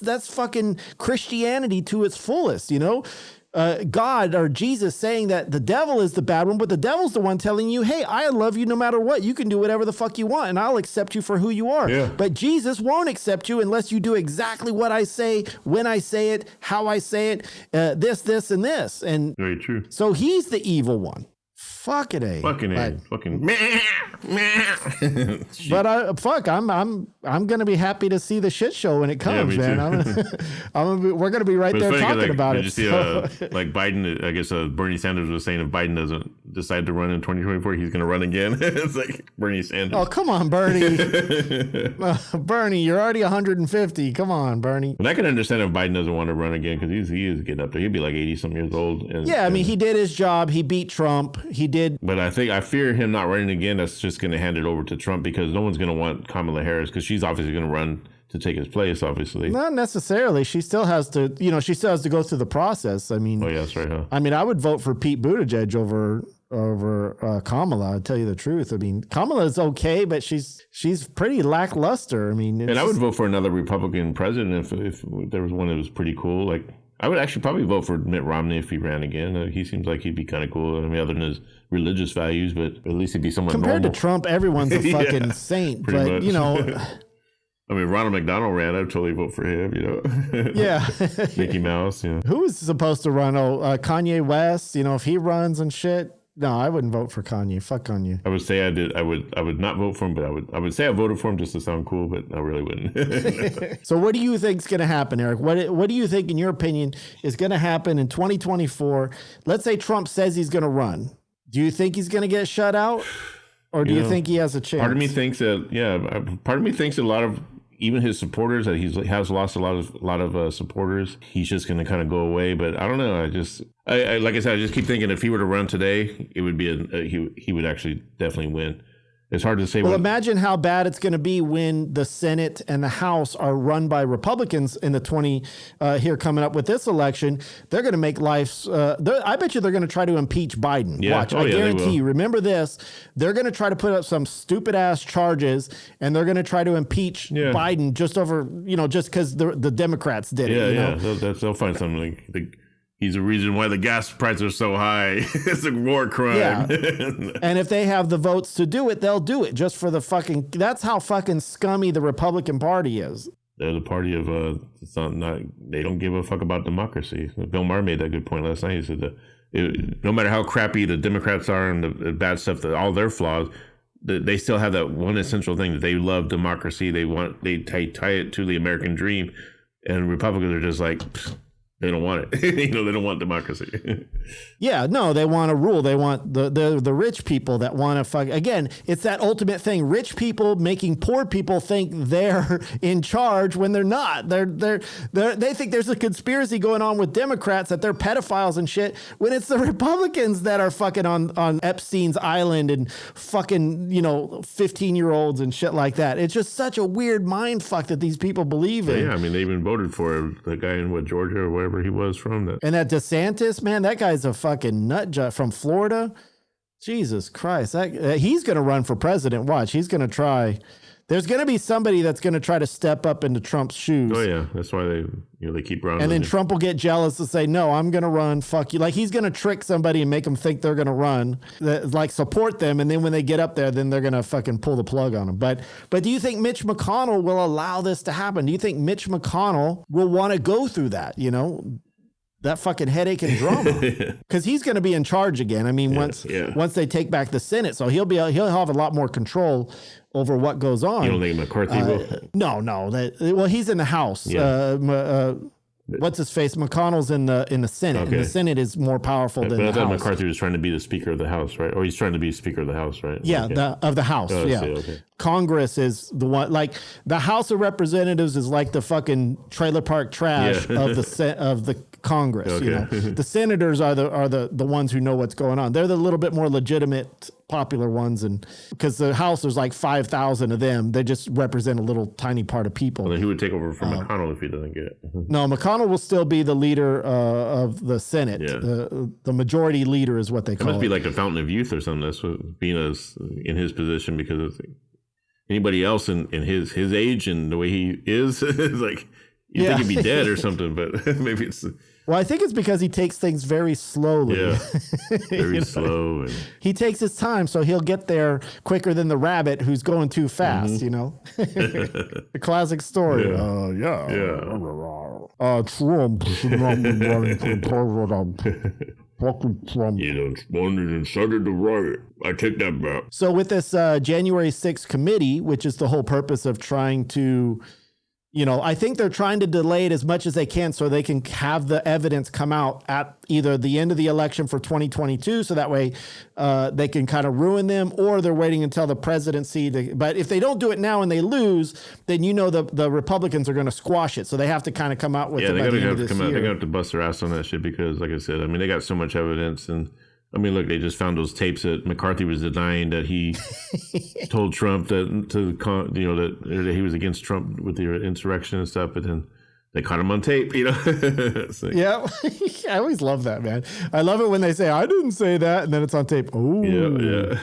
that's fucking Christianity to its fullest, God or Jesus saying that the devil is the bad one, but the devil's the one telling you, hey, I love you no matter what. You can do whatever the fuck you want and I'll accept you for who you are. Yeah. But Jesus won't accept you unless you do exactly what I say, when I say it, how I say it, this, and this. And very true. So he's the evil one. Fucking A. Fucking But I'm gonna be happy to see the shit show when it comes, man. We're gonna be right there talking about it. Did you see like Biden? I guess Bernie Sanders was saying if Biden doesn't decide to run in 2024, he's gonna run again. It's like Bernie Sanders. Oh, come on, Bernie. Bernie, you're already 150. Come on, Bernie. And I can understand if Biden doesn't want to run again because he is getting up there. He'd be like 80-some years old. He did his job. He beat Trump. He did. But I fear him not running again. That's just going to hand it over to Trump because no one's going to want Kamala Harris because she's obviously going to run to take his place, obviously. Not necessarily. She still has to, go through the process. I mean, oh yeah, that's right. Huh? I mean, I would vote for Pete Buttigieg over Kamala. I'll tell you the truth. I mean, Kamala is okay, but she's pretty lackluster. I mean, I would vote for another Republican president if there was one that was pretty cool. Like, I would actually probably vote for Mitt Romney if he ran again. He seems like he'd be kind of cool. I mean, other than his religious values, but at least he'd be someone compared normal. to Trump, everyone's a fucking saint. But much. I mean, Ronald McDonald ran. I'd totally vote for him. Yeah. Mickey Mouse. Who is supposed to run? Kanye West. If he runs and shit. No, I wouldn't vote for Kanye. Fuck Kanye. I would say I did. I would not vote for him, but I would say I voted for him just to sound cool, but I really wouldn't. So what do you think is going to happen, Eric? What do you think, in your opinion, is going to happen in 2024? Let's say Trump says he's going to run. Do you think he's going to get shut out? Or do you think he has a chance? Part of me thinks that a lot of even his supporters, that he has lost a lot of supporters. He's just going to kind of go away. But I don't know. I like I said, I just keep thinking if he were to run today, it would be he would actually definitely win. it's hard to say. Well, imagine how bad it's going to be when the Senate and the House are run by Republicans in the here coming up with this election. They're going to make life. I bet you they're going to try to impeach Biden. Yeah. Watch, I guarantee you. Remember this: they're going to try to put up some stupid ass charges, and they're going to try to impeach Biden just over, just because the Democrats did it. Yeah. They'll find something like. He's the reason why the gas prices are so high. It's a war crime. Yeah. And if they have the votes to do it, they'll do it just for the fucking. That's how fucking scummy the Republican Party is. They're the party of they don't give a fuck about democracy. Bill Maher made that good point last night. He said no matter how crappy the Democrats are and the bad stuff, all their flaws, they still have that one essential thing that they love democracy. They tie it to the American dream, and Republicans are just like. They don't want it. They don't want democracy. Yeah, no, they want to rule. They want the rich people that want to fuck. Again, it's that ultimate thing. Rich people making poor people think they're in charge when they're not. They think there's a conspiracy going on with Democrats that they're pedophiles and shit, when it's the Republicans that are fucking on Epstein's island and fucking, 15-year-olds and shit like that. It's just such a weird mind fuck that these people believe in. Yeah, I mean, they even voted for the guy in Georgia or whatever he was from. That. And that DeSantis, man, that guy's a fucking nut job from Florida. Jesus Christ. He's going to run for president. Watch. He's going to try. There's going to be somebody that's going to try to step up into Trump's shoes. Oh, yeah. That's why they keep running. And then Trump will get jealous and say, no, I'm going to run. Fuck you. Like, he's going to trick somebody and make them think they're going to run, like support them. And then when they get up there, then they're going to fucking pull the plug on them. But do you think Mitch McConnell will allow this to happen? Do you think Mitch McConnell will want to go through that, that fucking headache and drama? Because he's going to be in charge again. I mean, once they take back the Senate, so he'll have a lot more control over what goes on. You don't think McCarthy will? No. He's in the House. Yeah. What's his face? McConnell's in the Senate. Okay. And the Senate is more powerful than the House. But I thought McCarthy was trying to be the Speaker of the House, right? Or he's trying to be Speaker of the House, right? Yeah, of the House. Oh, yeah. Okay. Congress is the one. Like, the House of Representatives is like the fucking trailer park trash of the Congress. Okay. The senators are the ones who know what's going on. They're the little bit more legitimate, popular ones, and because the House, there's like 5,000 of them, they just represent a little tiny part of people. Well, then who would take over from McConnell if he doesn't get it? No, McConnell will still be the leader of the Senate. Yeah. The majority leader is what they call it. It must be like a fountain of youth or something. That's what, being in his position, because of anybody else in his age and the way he is like. You think he'd be dead or something, but maybe it's. Well, I think it's because he takes things very slowly. Yeah, very slow. And he takes his time, so he'll get there quicker than the rabbit who's going too fast, The classic story. Trump should not be running for president. Fucking Trump. Responded and started the riot. I take that back. So with this January 6th committee, which is the whole purpose of trying to... I think they're trying to delay it as much as they can so they can have the evidence come out at either the end of the election for 2022, so that way they can kind of ruin them, or they're waiting until the presidency. But if they don't do it now and they lose, then the Republicans are going to squash it. So they have to kind of come out with it by the end of this year. They're going to have to bust their ass on that shit because, like I said, I mean, they got so much evidence. And I mean, look, they just found those tapes that McCarthy was denying that he told Trump that he was against Trump with the insurrection and stuff, but then they caught him on tape, So, yeah, I always love that, man. I love it when they say, I didn't say that, and then it's on tape. Oh, yeah.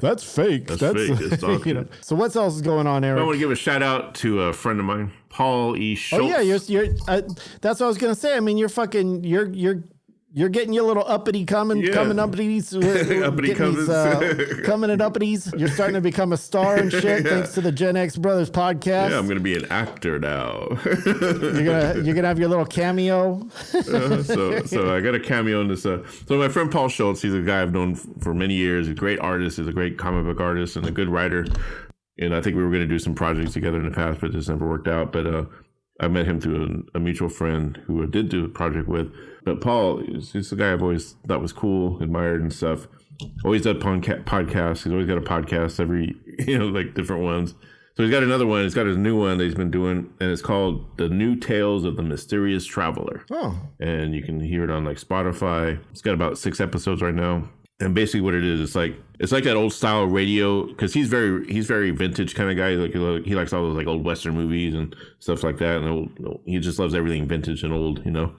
That's fake. That's fake. So what else is going on, Erik? I want to give a shout out to a friend of mine, Paul E. Schultz. Oh, yeah, you're that's what I was going to say. I mean, you're getting your little uppity coming uppity coming at uppities. You're starting to become a star and shit thanks to the Gen X Brothers podcast. Yeah, I'm gonna be an actor now. you're gonna have your little cameo. So I got a cameo in this. So my friend Paul Schultz, he's a guy I've known for many years. He's a great artist. He's a great comic book artist and a good writer. And I think we were gonna do some projects together in the past, but this never worked out. But I met him through a mutual friend who I did do a project with. But Paul, he's the guy I've always thought was cool, admired and stuff. Always done podcasts. He's always got a podcast every, like different ones. So he's got another one. He's got his new one that he's been doing, and it's called The New Tales of the Mysterious Traveler. Oh. And you can hear it on like Spotify. It's got about 6 episodes right now. And basically what it is, it's like that old style radio, because he's very vintage kind of guy. Like he likes all those like old Western movies and stuff like that, and he just loves everything vintage and old, you know.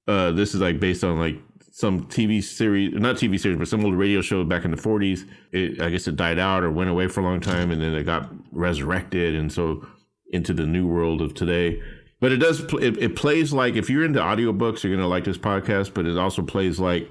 This is like based on like some TV series, not TV series, but some old radio show back in the 40s. I guess it died out or went away for a long time, and then it got resurrected, and so into the new world of today. But it plays like, if you're into audiobooks, you're gonna like this podcast. But it also plays like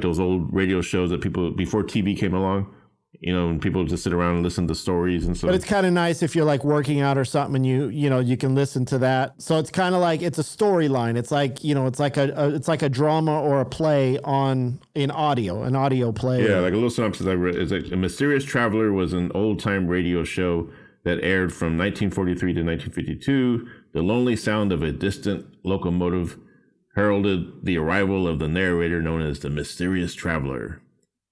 those old radio shows that people, before TV came along, you know, and people just sit around and listen to stories and stuff. But it's kind of nice if you're like working out or something, and you can listen to that. So it's kind of like, it's a storyline. It's like, it's like a drama or a play an audio play. Yeah, like a little synopsis I read is like, A Mysterious Traveler was an old time radio show that aired from 1943 to 1952. The lonely sound of a distant locomotive heralded the arrival of the narrator known as the Mysterious Traveler.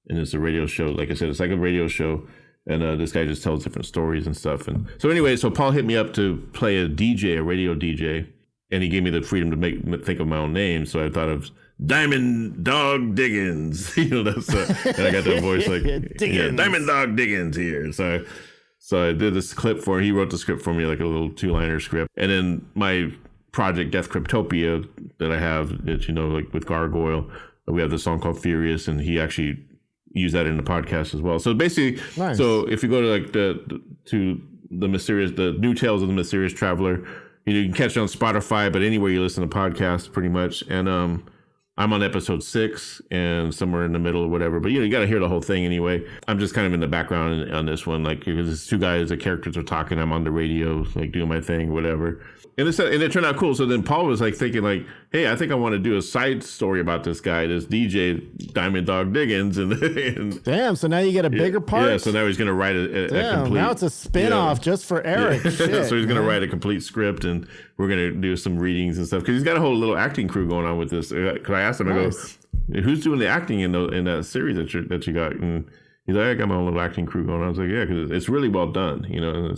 And it's a radio show. Like I said, it's like a radio show. And this guy just tells different stories and stuff. And so anyway, so Paul hit me up to play a radio DJ. And he gave me the freedom to think of my own name. So I thought of Diamond Dog Diggins. That's and I got that voice like, Diamond Dog Diggins here. So I did this clip for him. He wrote the script for me, like a little 2-liner script. And then my project Death Cryptopia that I have, that, like with Gargoyle, we have this song called Furious, and he actually used that in the podcast as well. So basically, nice. So if you go to like the New Tales of the Mysterious Traveler, you can catch it on Spotify, but anywhere you listen to podcasts, pretty much. And I'm on episode 6 and somewhere in the middle or whatever, but you got to hear the whole thing anyway. I'm just kind of in the background on this one, like, because it's 2 guys, the characters are talking, I'm on the radio, like doing my thing, whatever. And it turned out cool. So then Paul was like thinking like, hey, I think I want to do a side story about this guy, this DJ Diamond Dog Diggins. And damn, so now you get a bigger part? Yeah, so now he's going to write a complete... now it's a spin-off just for Erik. Yeah. Shit, so he's going to write a complete script, and we're going to do some readings and stuff, because he's got a whole little acting crew going on with this. Because I asked him, nice. I go, who's doing the acting in that series that you got? And he's like, I got my own little acting crew going on. I was like, yeah, because it's really well done, and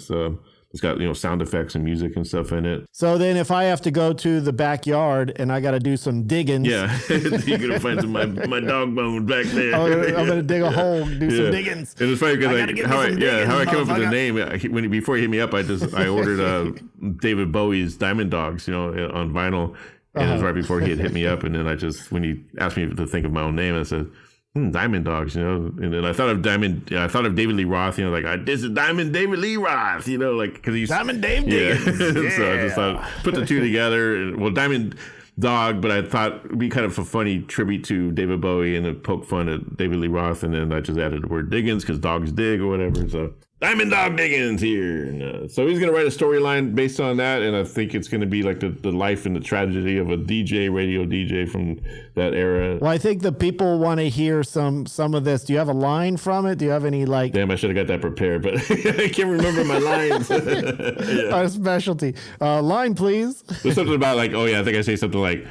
it's got sound effects and music and stuff in it. So then, if I have to go to the backyard and I got to do some digging, yeah, you're gonna find some my dog bones back there. I'm gonna dig a hole, and do some diggings. And it's funny because how I came up with the name. Before he hit me up, I ordered David Bowie's Diamond Dogs, on vinyl. And it was right before he had hit me up, and then when he asked me to think of my own name, I said, Diamond Dogs, and then I thought of David Lee Roth, like, this is Diamond David Lee Roth, like, because he's Diamond Dave Diggins. Yeah. So I just thought, put the two together. Well, Diamond Dog, but I thought it'd be kind of a funny tribute to David Bowie and a poke fun at David Lee Roth, and then I just added the word Diggins because dogs dig or whatever. So Diamond Dog Diggins here. And, so he's going to write a storyline based on that, and I think it's going to be like the life and the tragedy of a radio DJ from that era. Well, I think the people want to hear some of this. Do you have a line from it? Do you have any like... Damn, I should have got that prepared, but I can't remember my lines. Our specialty. Line, please. There's something about like, I think I say something like,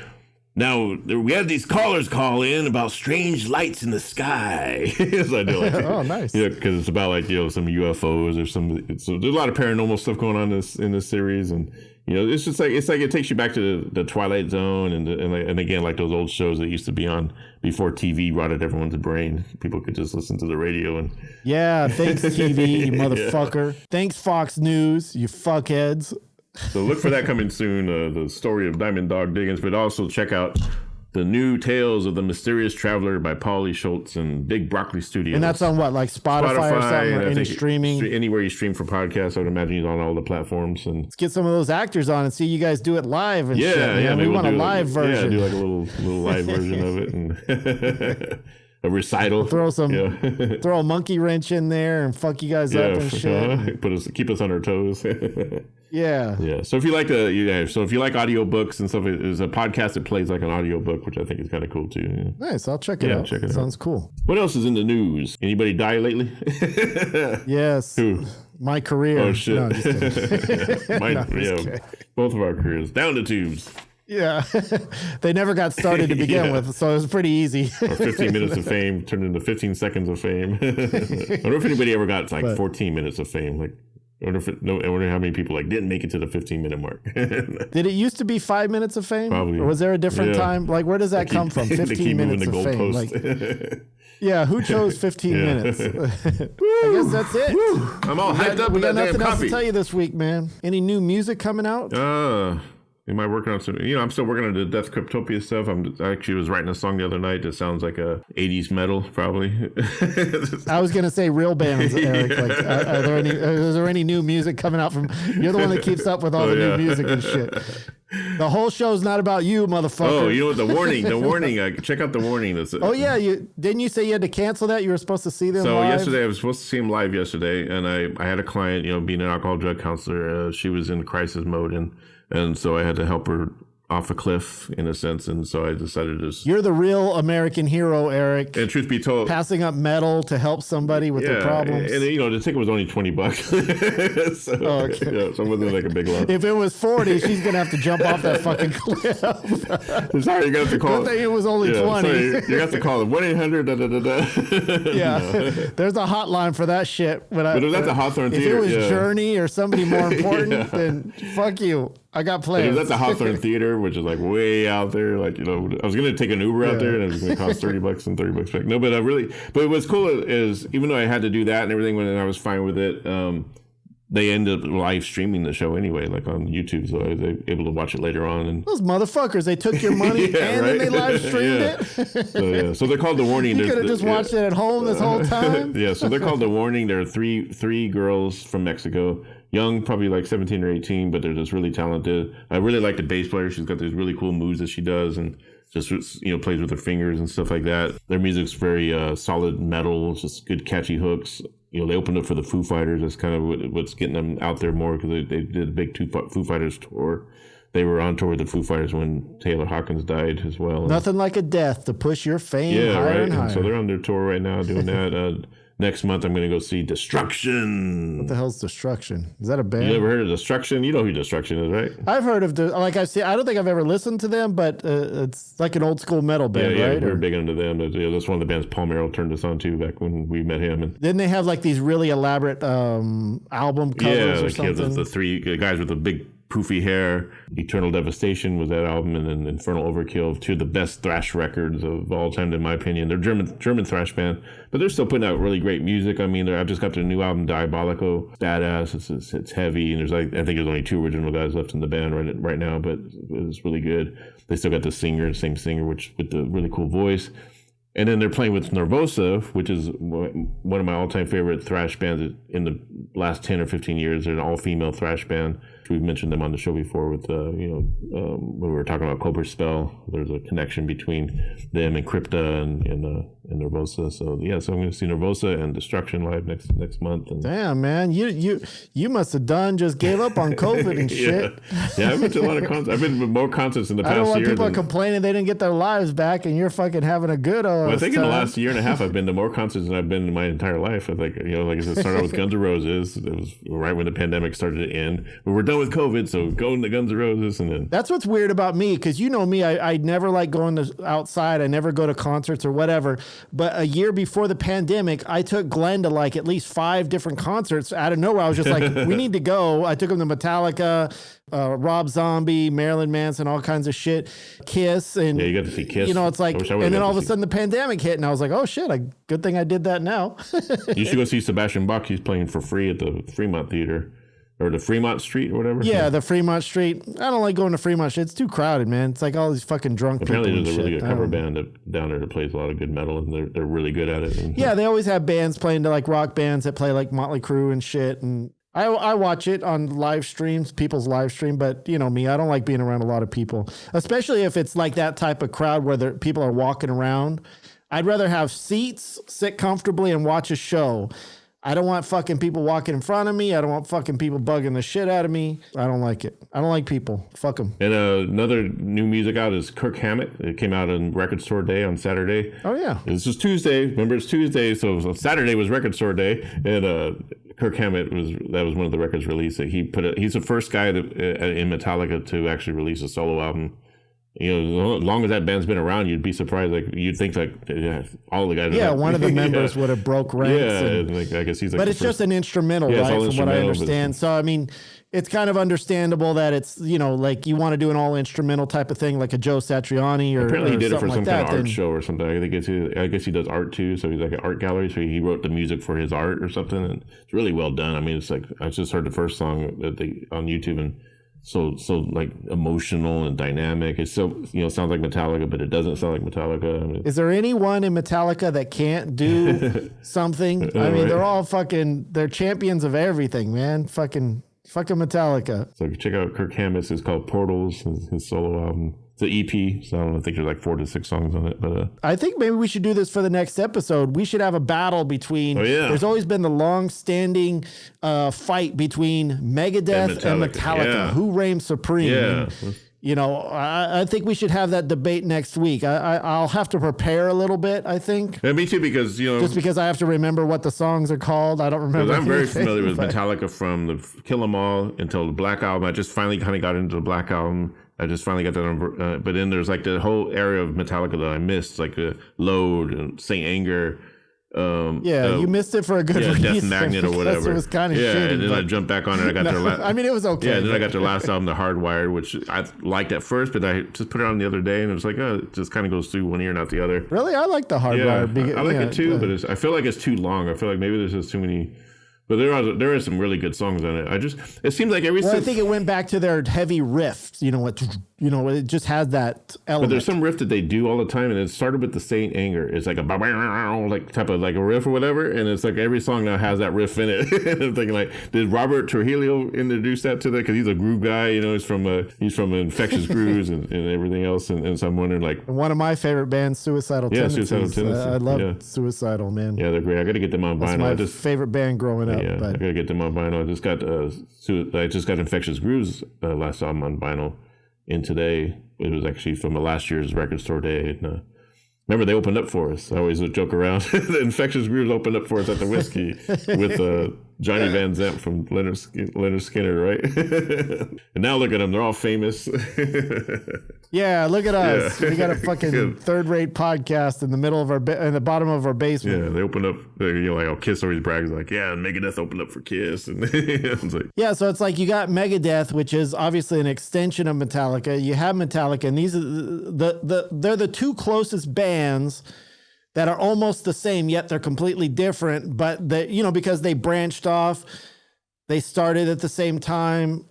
now, we had these callers call in about strange lights in the sky. So I do like oh, nice. Yeah, because it's about like, some UFOs or so there's a lot of paranormal stuff going on in this series. And, it's just like, it takes you back to the Twilight Zone and again, like those old shows that used to be on before TV rotted everyone's brain. People could just listen to the radio and... Yeah, thanks TV, you motherfucker. Yeah. Thanks Fox News, you fuckheads. So look for that coming soon, the story of Diamond Dog Diggins, but also check out the New Tales of the Mysterious Traveler by Paulie Schultz and Big Broccoli Studios. And that's on what, like Spotify or something, or any streaming? Anywhere you stream for podcasts, I would imagine he's on all the platforms. And let's get some of those actors on and see you guys do it live and shit. Yeah, we want a live version. Yeah, do like a little live version of it. And a recital. Throw a monkey wrench in there and fuck you guys up and shit. Keep us on our toes. Yeah. Yeah. So if you like audiobooks and stuff, there's a podcast that plays like an audiobook, which I think is kind of cool too. Yeah. Nice. I'll check it out. Check it out. Sounds cool. What else is in the news? Anybody die lately? Yes. Who? My career. Oh shit. No, just kidding. Both of our careers. Down the tubes. Yeah. They never got started to begin with, so it was pretty easy. Or 15 minutes of fame turned into 15 seconds of fame. I wonder if anybody ever got 14 minutes of fame. Like, I wonder how many people didn't make it to the 15-minute mark. Did it used to be 5 minutes of fame? Probably. Or was there a different time? Like, where does that come from? 15 minutes of fame. Yeah, who chose 15 minutes? I guess that's it. I'm all hyped up We with got that damn nothing else to coffee. tell you this week, man. Any new music coming out? Am I working on some? I'm still working on the Death Cryptopia stuff. I actually was writing a song the other night that sounds like a 80s metal, probably. I was gonna say real bands, Eric. Yeah. Like, is there any new music coming out from? You're the one that keeps up with all the new music and shit. The whole show's not about you, motherfucker. Oh, you know what? The warning. Check out the warning. Oh yeah, didn't you say you had to cancel that? You were supposed to see them. So live? yesterday, I was supposed to see him live yesterday, and I had a client, being an alcohol drug counselor, she was in crisis mode, and so I had to help her off a cliff in a sense, and so I decided to just... You're the real American hero, Eric. And truth be told, passing up metal to help somebody with their problems. And the ticket was only $20. So, okay. So it wasn't like a big loss. If it was 40, she's gonna have to jump off that fucking cliff. Sorry, you got to call. Good thing it was only 20. Sorry, you got to call it 1-800. Yeah, No. There's a hotline for that shit. But if that's a Hawthorne if Theater, it was Journey or somebody more important, then fuck you. I got plans. That's a Hawthorne Theater, which is like way out there. Like, I was going to take an Uber out there and it was going to cost $30 and $30 back. No, but what's cool is even though I had to do that and everything when I was fine with it, they ended up live streaming the show anyway, like on YouTube. So I was able to watch it later on. And those motherfuckers, they took your money then they live streamed it. So they're called The Warning. You could have just watched it at home this whole time. Yeah, so they're called The Warning. There are three girls from Mexico. Young, probably like 17 or 18, but they're just really talented. I really like the bass player. She's got these really cool moves that she does and just, plays with her fingers and stuff like that. Their music's very solid metal. It's just good, catchy hooks. They opened up for the Foo Fighters. That's kind of what's getting them out there more because they did a big Foo Fighters tour. They were on tour with the Foo Fighters when Taylor Hawkins died as well. Nothing like a death to push your fame higher and higher. And so they're on their tour right now doing that. Next month, I'm going to go see Destruction. What the hell's Destruction? Is that a band? You ever heard of Destruction? You know who Destruction is, right? I've heard of I don't think I've ever listened to them, but it's like an old school metal band, right? Yeah, we're big into them. That's one of the bands Paul Merrill turned us on to back when we met him. And didn't they have like these really elaborate album covers or something? The three guys with the big poofy hair. Eternal Devastation was that album, and then Infernal Overkill, two of the best thrash records of all time, in my opinion. They're German thrash band, but they're still putting out really great music. I mean, I've just got their new album, Diabolico. Badass. It's heavy, and I think there's only two original guys left in the band right now, but it's really good. They still got the same singer, with the really cool voice. And then they're playing with Nervosa, which is one of my all-time favorite thrash bands in the last 10 or 15 years. They're an all-female thrash band. We've mentioned them on the show before with, when we were talking about Cobra Spell. There's a connection between them and Crypta and Nervosa. So I'm going to see Nervosa and Destruction live next month. And damn, man, you must have just gave up on COVID and shit. Yeah, I've been to a lot of concerts. I've been to more concerts in the past year. I don't want people complaining they didn't get their lives back, and you're fucking having a good Well, I think time. in the last year and a half, I've been to more concerts than I've been in my entire life. I think, like I said, started out with Guns N' Roses. It was right when the pandemic started to end. But we're done with COVID, so going to Guns N' Roses, and then that's what's weird about me, because you know me, I never like going outside. I never go to concerts or whatever. But a year before the pandemic, I took Glenn to like at least 5 different concerts out of nowhere. I was just like, we need to go. I took him to Metallica, Rob Zombie, Marilyn Manson, all kinds of shit, Kiss, and yeah, you got to see Kiss. It's like, and then all of a sudden the pandemic hit, and I was like, oh shit, good thing I did that now. You should go see Sebastian Bach. He's playing for free at the Fremont Theater. Or the Fremont Street or whatever. Yeah, the Fremont Street. I don't like going to Fremont Street. It's too crowded, man. It's like all these fucking drunk Apparently people. There's a really good cover band down there that plays a lot of good metal, and they're really good at it. And, yeah, they always have bands playing to like rock bands that play like Motley Crue and shit. And I watch it on live streams, people's live stream. But you know me, I don't like being around a lot of people, especially if it's like that type of crowd where people are walking around. I'd rather have seats, sit comfortably, and watch a show. I don't want fucking people walking in front of me. I don't want fucking people bugging the shit out of me. I don't like it. I don't like people. Fuck them. And another new music out is Kirk Hammet. It came out on Record Store Day on Saturday. Oh, yeah. This is Tuesday. Remember, it's Tuesday. So Saturday was Record Store Day. And Kirk Hammet was one of the records released. He's the first guy in Metallica to actually release a solo album. as long as that band's been around, you'd be surprised. Like you'd think like all the guys. Yeah, like, one of the members would have broke ranks. Yeah, I guess he's like. But it's just an instrumental, right? From what I understand. So I mean, it's kind of understandable that it's like you want to do an all instrumental type of thing, like a Joe Satriani or apparently he did it for some kind of art then, show or something. I guess he does art too. So he's like an art gallery. So he wrote the music for his art or something, and it's really well done. I mean, it's like I just heard the first song on YouTube and. So like emotional and dynamic. It's so sounds like Metallica, but it doesn't sound like Metallica. I mean, is there anyone in Metallica that can't do something? I mean, right. they're all they're champions of everything, man. Fucking Metallica. So check out Kirk Hammet. It's called Portals, his solo album. It's an EP, so I don't know, I think there's like 4 to 6 songs on it. But I think maybe we should do this for the next episode. We should have a battle between. There's always been the long-standing fight between Megadeth and Metallica. Yeah. Who reigns supreme? Yeah. And, I think we should have that debate next week. I'll have to prepare a little bit, I think. Yeah, me too, because, just because I have to remember what the songs are called. I don't remember. I'm very familiar with Metallica from the Kill 'Em All until the Black Album. I just finally kind of got into the Black Album. I just finally got that on, but then there's like the whole area of Metallica that I missed, like Load and Saint Anger. You missed it for a good reason. Death Magnet or whatever. It was kind of shitty. And then I jumped back on it. I got their last. I mean, it was okay. Yeah, and then I got their last album, The Hardwired, which I liked at first, but I just put it on the other day, and it was like, it just kind of goes through one ear, not the other. Really, I like The Hardwired. Yeah, I like it too, but I feel like it's too long. I feel like maybe there's just too many. But there are some really good songs on it. It seems like I think it went back to their heavy riffs. It just has that element. But there's some riff that they do all the time, and it started with the Saint Anger. It's like a like type of like a riff or whatever, and it's like every song now has that riff in it. And I'm thinking like, did Robert Trujillo introduce that to that? Because he's a groove guy, he's from Infectious Grooves and everything else. And so I'm wondering like one of my favorite bands, Suicidal Tendencies. Suicidal Tendencies. I love Suicidal, man. Yeah, they're great. I got to get them on vinyl. That's my favorite band growing up. Yeah, I got to get them on vinyl. I just got Infectious Grooves last album on vinyl. In today, it was actually from last year's record store day. And, remember, they opened up for us. I always would joke around. The Infectious Grooves opened up for us at the Whiskey with Johnny Van Zant from Leonard Skinner, right? And now look at them; they're all famous. Yeah, look at us. Yeah. We got a fucking third-rate podcast in the middle of in the bottom of our basement. Yeah, they opened up. Like Kiss always brags like, yeah, Megadeth opened up for Kiss, and it's like, yeah. So it's like you got Megadeth, which is obviously an extension of Metallica. You have Metallica, and these are they're the two closest bands that are almost the same, yet they're completely different. But because they branched off. They started at the same time,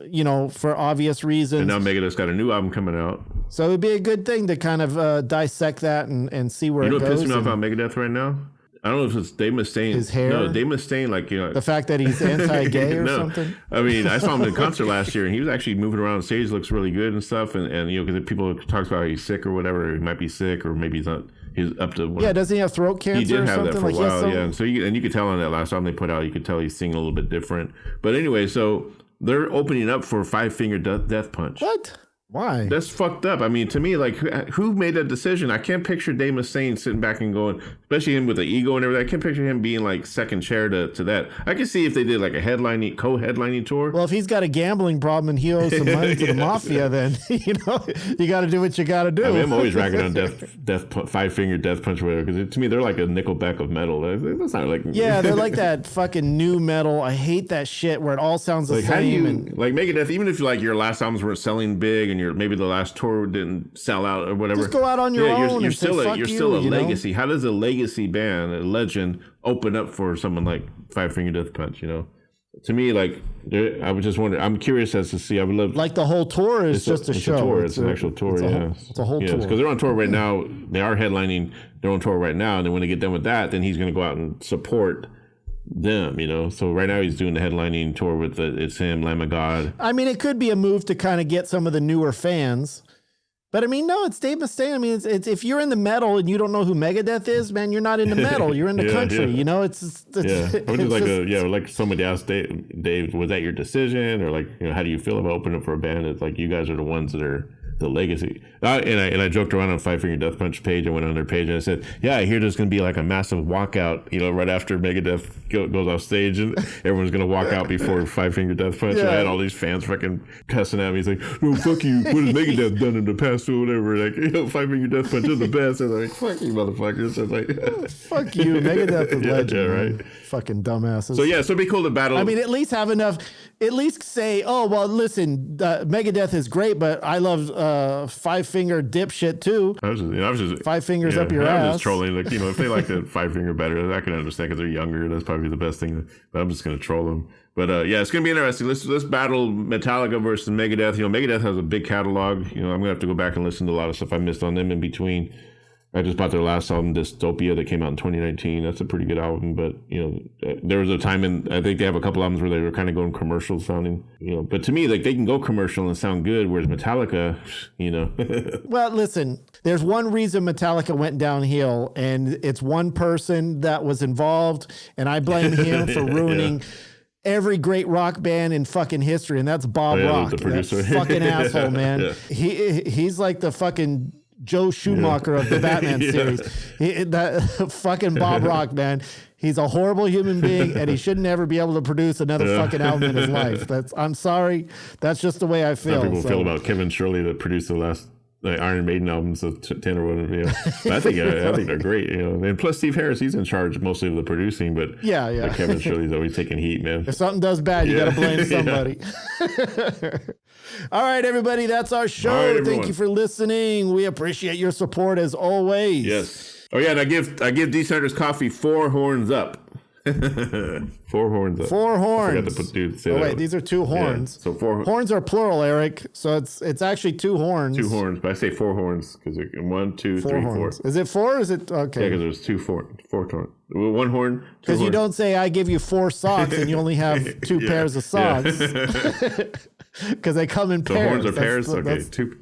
for obvious reasons. And now Megadeth's got a new album coming out. So it'd be a good thing to kind of dissect that and see where it goes. You know what pisses me off about Megadeth right now? I don't know if it's Dave Mustaine. His hair? No, Dave Mustaine, the fact that he's anti-gay or something? I mean, I saw him in concert last year, and he was actually moving around the stage, looks really good and stuff. And because people talk about he's sick or whatever, he might be sick, or maybe he's not. He's up to yeah. Doesn't he have throat cancer? He did have or that something? for a while, yeah. And so you could tell on that last album they put out, you could tell he's singing a little bit different. But anyway, so they're opening up for Five Finger Death Punch. What? Why? That's fucked up. I mean, to me, like, who made that decision? I can't picture Dave Mustaine sitting back and going, especially him with the ego and everything. I can't picture him being like second chair to that. I could see if they did like a co-headlining tour. Well, if he's got a gambling problem and he owes some money to the mafia, then you got to do what you got to do. I mean, I'm always ragging on Five Finger Death Punch or whatever, because to me they're like a Nickelback of metal. That's not like they're like that fucking new metal. I hate that shit where it all sounds the like, same. How do you like Megadeth? Even if like your last albums weren't selling big and maybe the last tour didn't sell out or whatever, just go out on your own. You're and still say, you're still a legacy. How does a legacy band, a legend, open up for someone like Five Finger Death Punch? To me, like, I would just wonder. I'm curious as to see. I would love like the whole tour is just a show. A tour. It's an actual tour. It's a whole tour because they're on tour right now. They are headlining. They're on tour right now, and then when they get done with that, then he's going to go out and support them, So right now he's doing the headlining tour with it's him, Lamb of God. I mean, it could be a move to kind of get some of the newer fans. But I mean, no, it's Dave Mustaine. I mean, it's if you're in the metal and you don't know who Megadeth is, man, you're not into metal. You're into country. It's like somebody asked Dave, was that your decision, or like how do you feel about opening up for a band? It's like you guys are the ones that are the legacy. And I joked around on Five Finger Death Punch page. I went on their page and I said, yeah, I hear there's going to be like a massive walkout, right after Megadeth goes off stage, and everyone's going to walk out before Five Finger Death Punch. And I had all these fans fucking cussing at me. He's like, no, fuck you. What has Megadeth done in the past or whatever? Like, Five Finger Death Punch is the best. And I'm like, fuck you, motherfuckers. I was like, fuck you. Megadeth is legend. Yeah, right. Man. Fucking dumbasses. So it'd be cool to battle. I mean, at least have enough. At least say, oh well, listen, Megadeth is great, but I love Five Finger dipshit too. I was just Five fingers up your ass. I'm just trolling. Like, if they like the Five Finger better, I can understand because they're younger. That's probably the best thing. But I'm just gonna troll them. But it's gonna be interesting. Let's battle Metallica versus Megadeth. Megadeth has a big catalog. I'm gonna have to go back and listen to a lot of stuff I missed on them in between. I just bought their last album, Dystopia, that came out in 2019. That's a pretty good album, but there was a time, I think they have a couple albums where they were kind of going commercial sounding. But to me, like, they can go commercial and sound good, whereas Metallica, Well, listen, there's one reason Metallica went downhill, and it's one person that was involved, and I blame him for ruining every great rock band in fucking history, and that's Bob Rock, the producer. That fucking asshole, man. Yeah. He's like the fucking Joe Schumacher of the Batman series. That fucking Bob Rock, man. He's a horrible human being, and he should never be able to produce another fucking album in his life. I'm sorry. That's just the way I feel. Some people feel about Kevin Shirley that produced the last Iron Maiden albums of 10 or whatever. But I think they're great. And plus Steve Harris, he's in charge mostly of the producing. But yeah. Kevin Shirley's always taking heat, man. If something does bad, you got to blame somebody. All right, everybody, that's our show. Right, thank you for listening. We appreciate your support as always. Yes. Oh yeah, and I give Dee Snider's coffee 4 horns up. 4 horns up. 4 horns. I forgot to say that. Wait, these are 2 horns. Yeah, so 4 horns are plural, Eric. So it's actually 2 horns. 2 horns, but I say 4 horns because 1, 2, 3, 4. Is it 4? Or is it okay? Yeah, because there's 2 horns. 1 horn. Because you don't say I give you 4 socks and you only have 2 pairs of socks. Because they come in pairs. Horns are pairs? Okay. 2.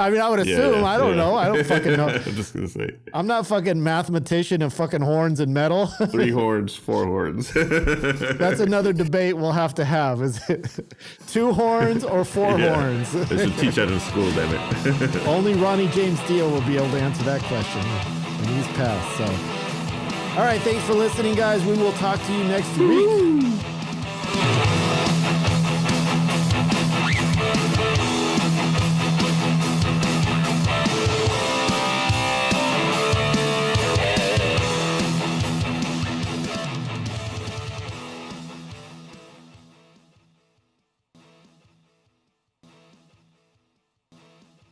I mean, I would assume. I don't know. I don't fucking know. I'm just going to say. I'm not fucking mathematician of fucking horns and metal. 3 horns, 4 horns. That's another debate we'll have to have. Is it 2 horns or 4 horns? They should teach that in school, damn it. Only Ronnie James Dio will be able to answer that question. And he's passed, so. All right, thanks for listening, guys. We will talk to you next week.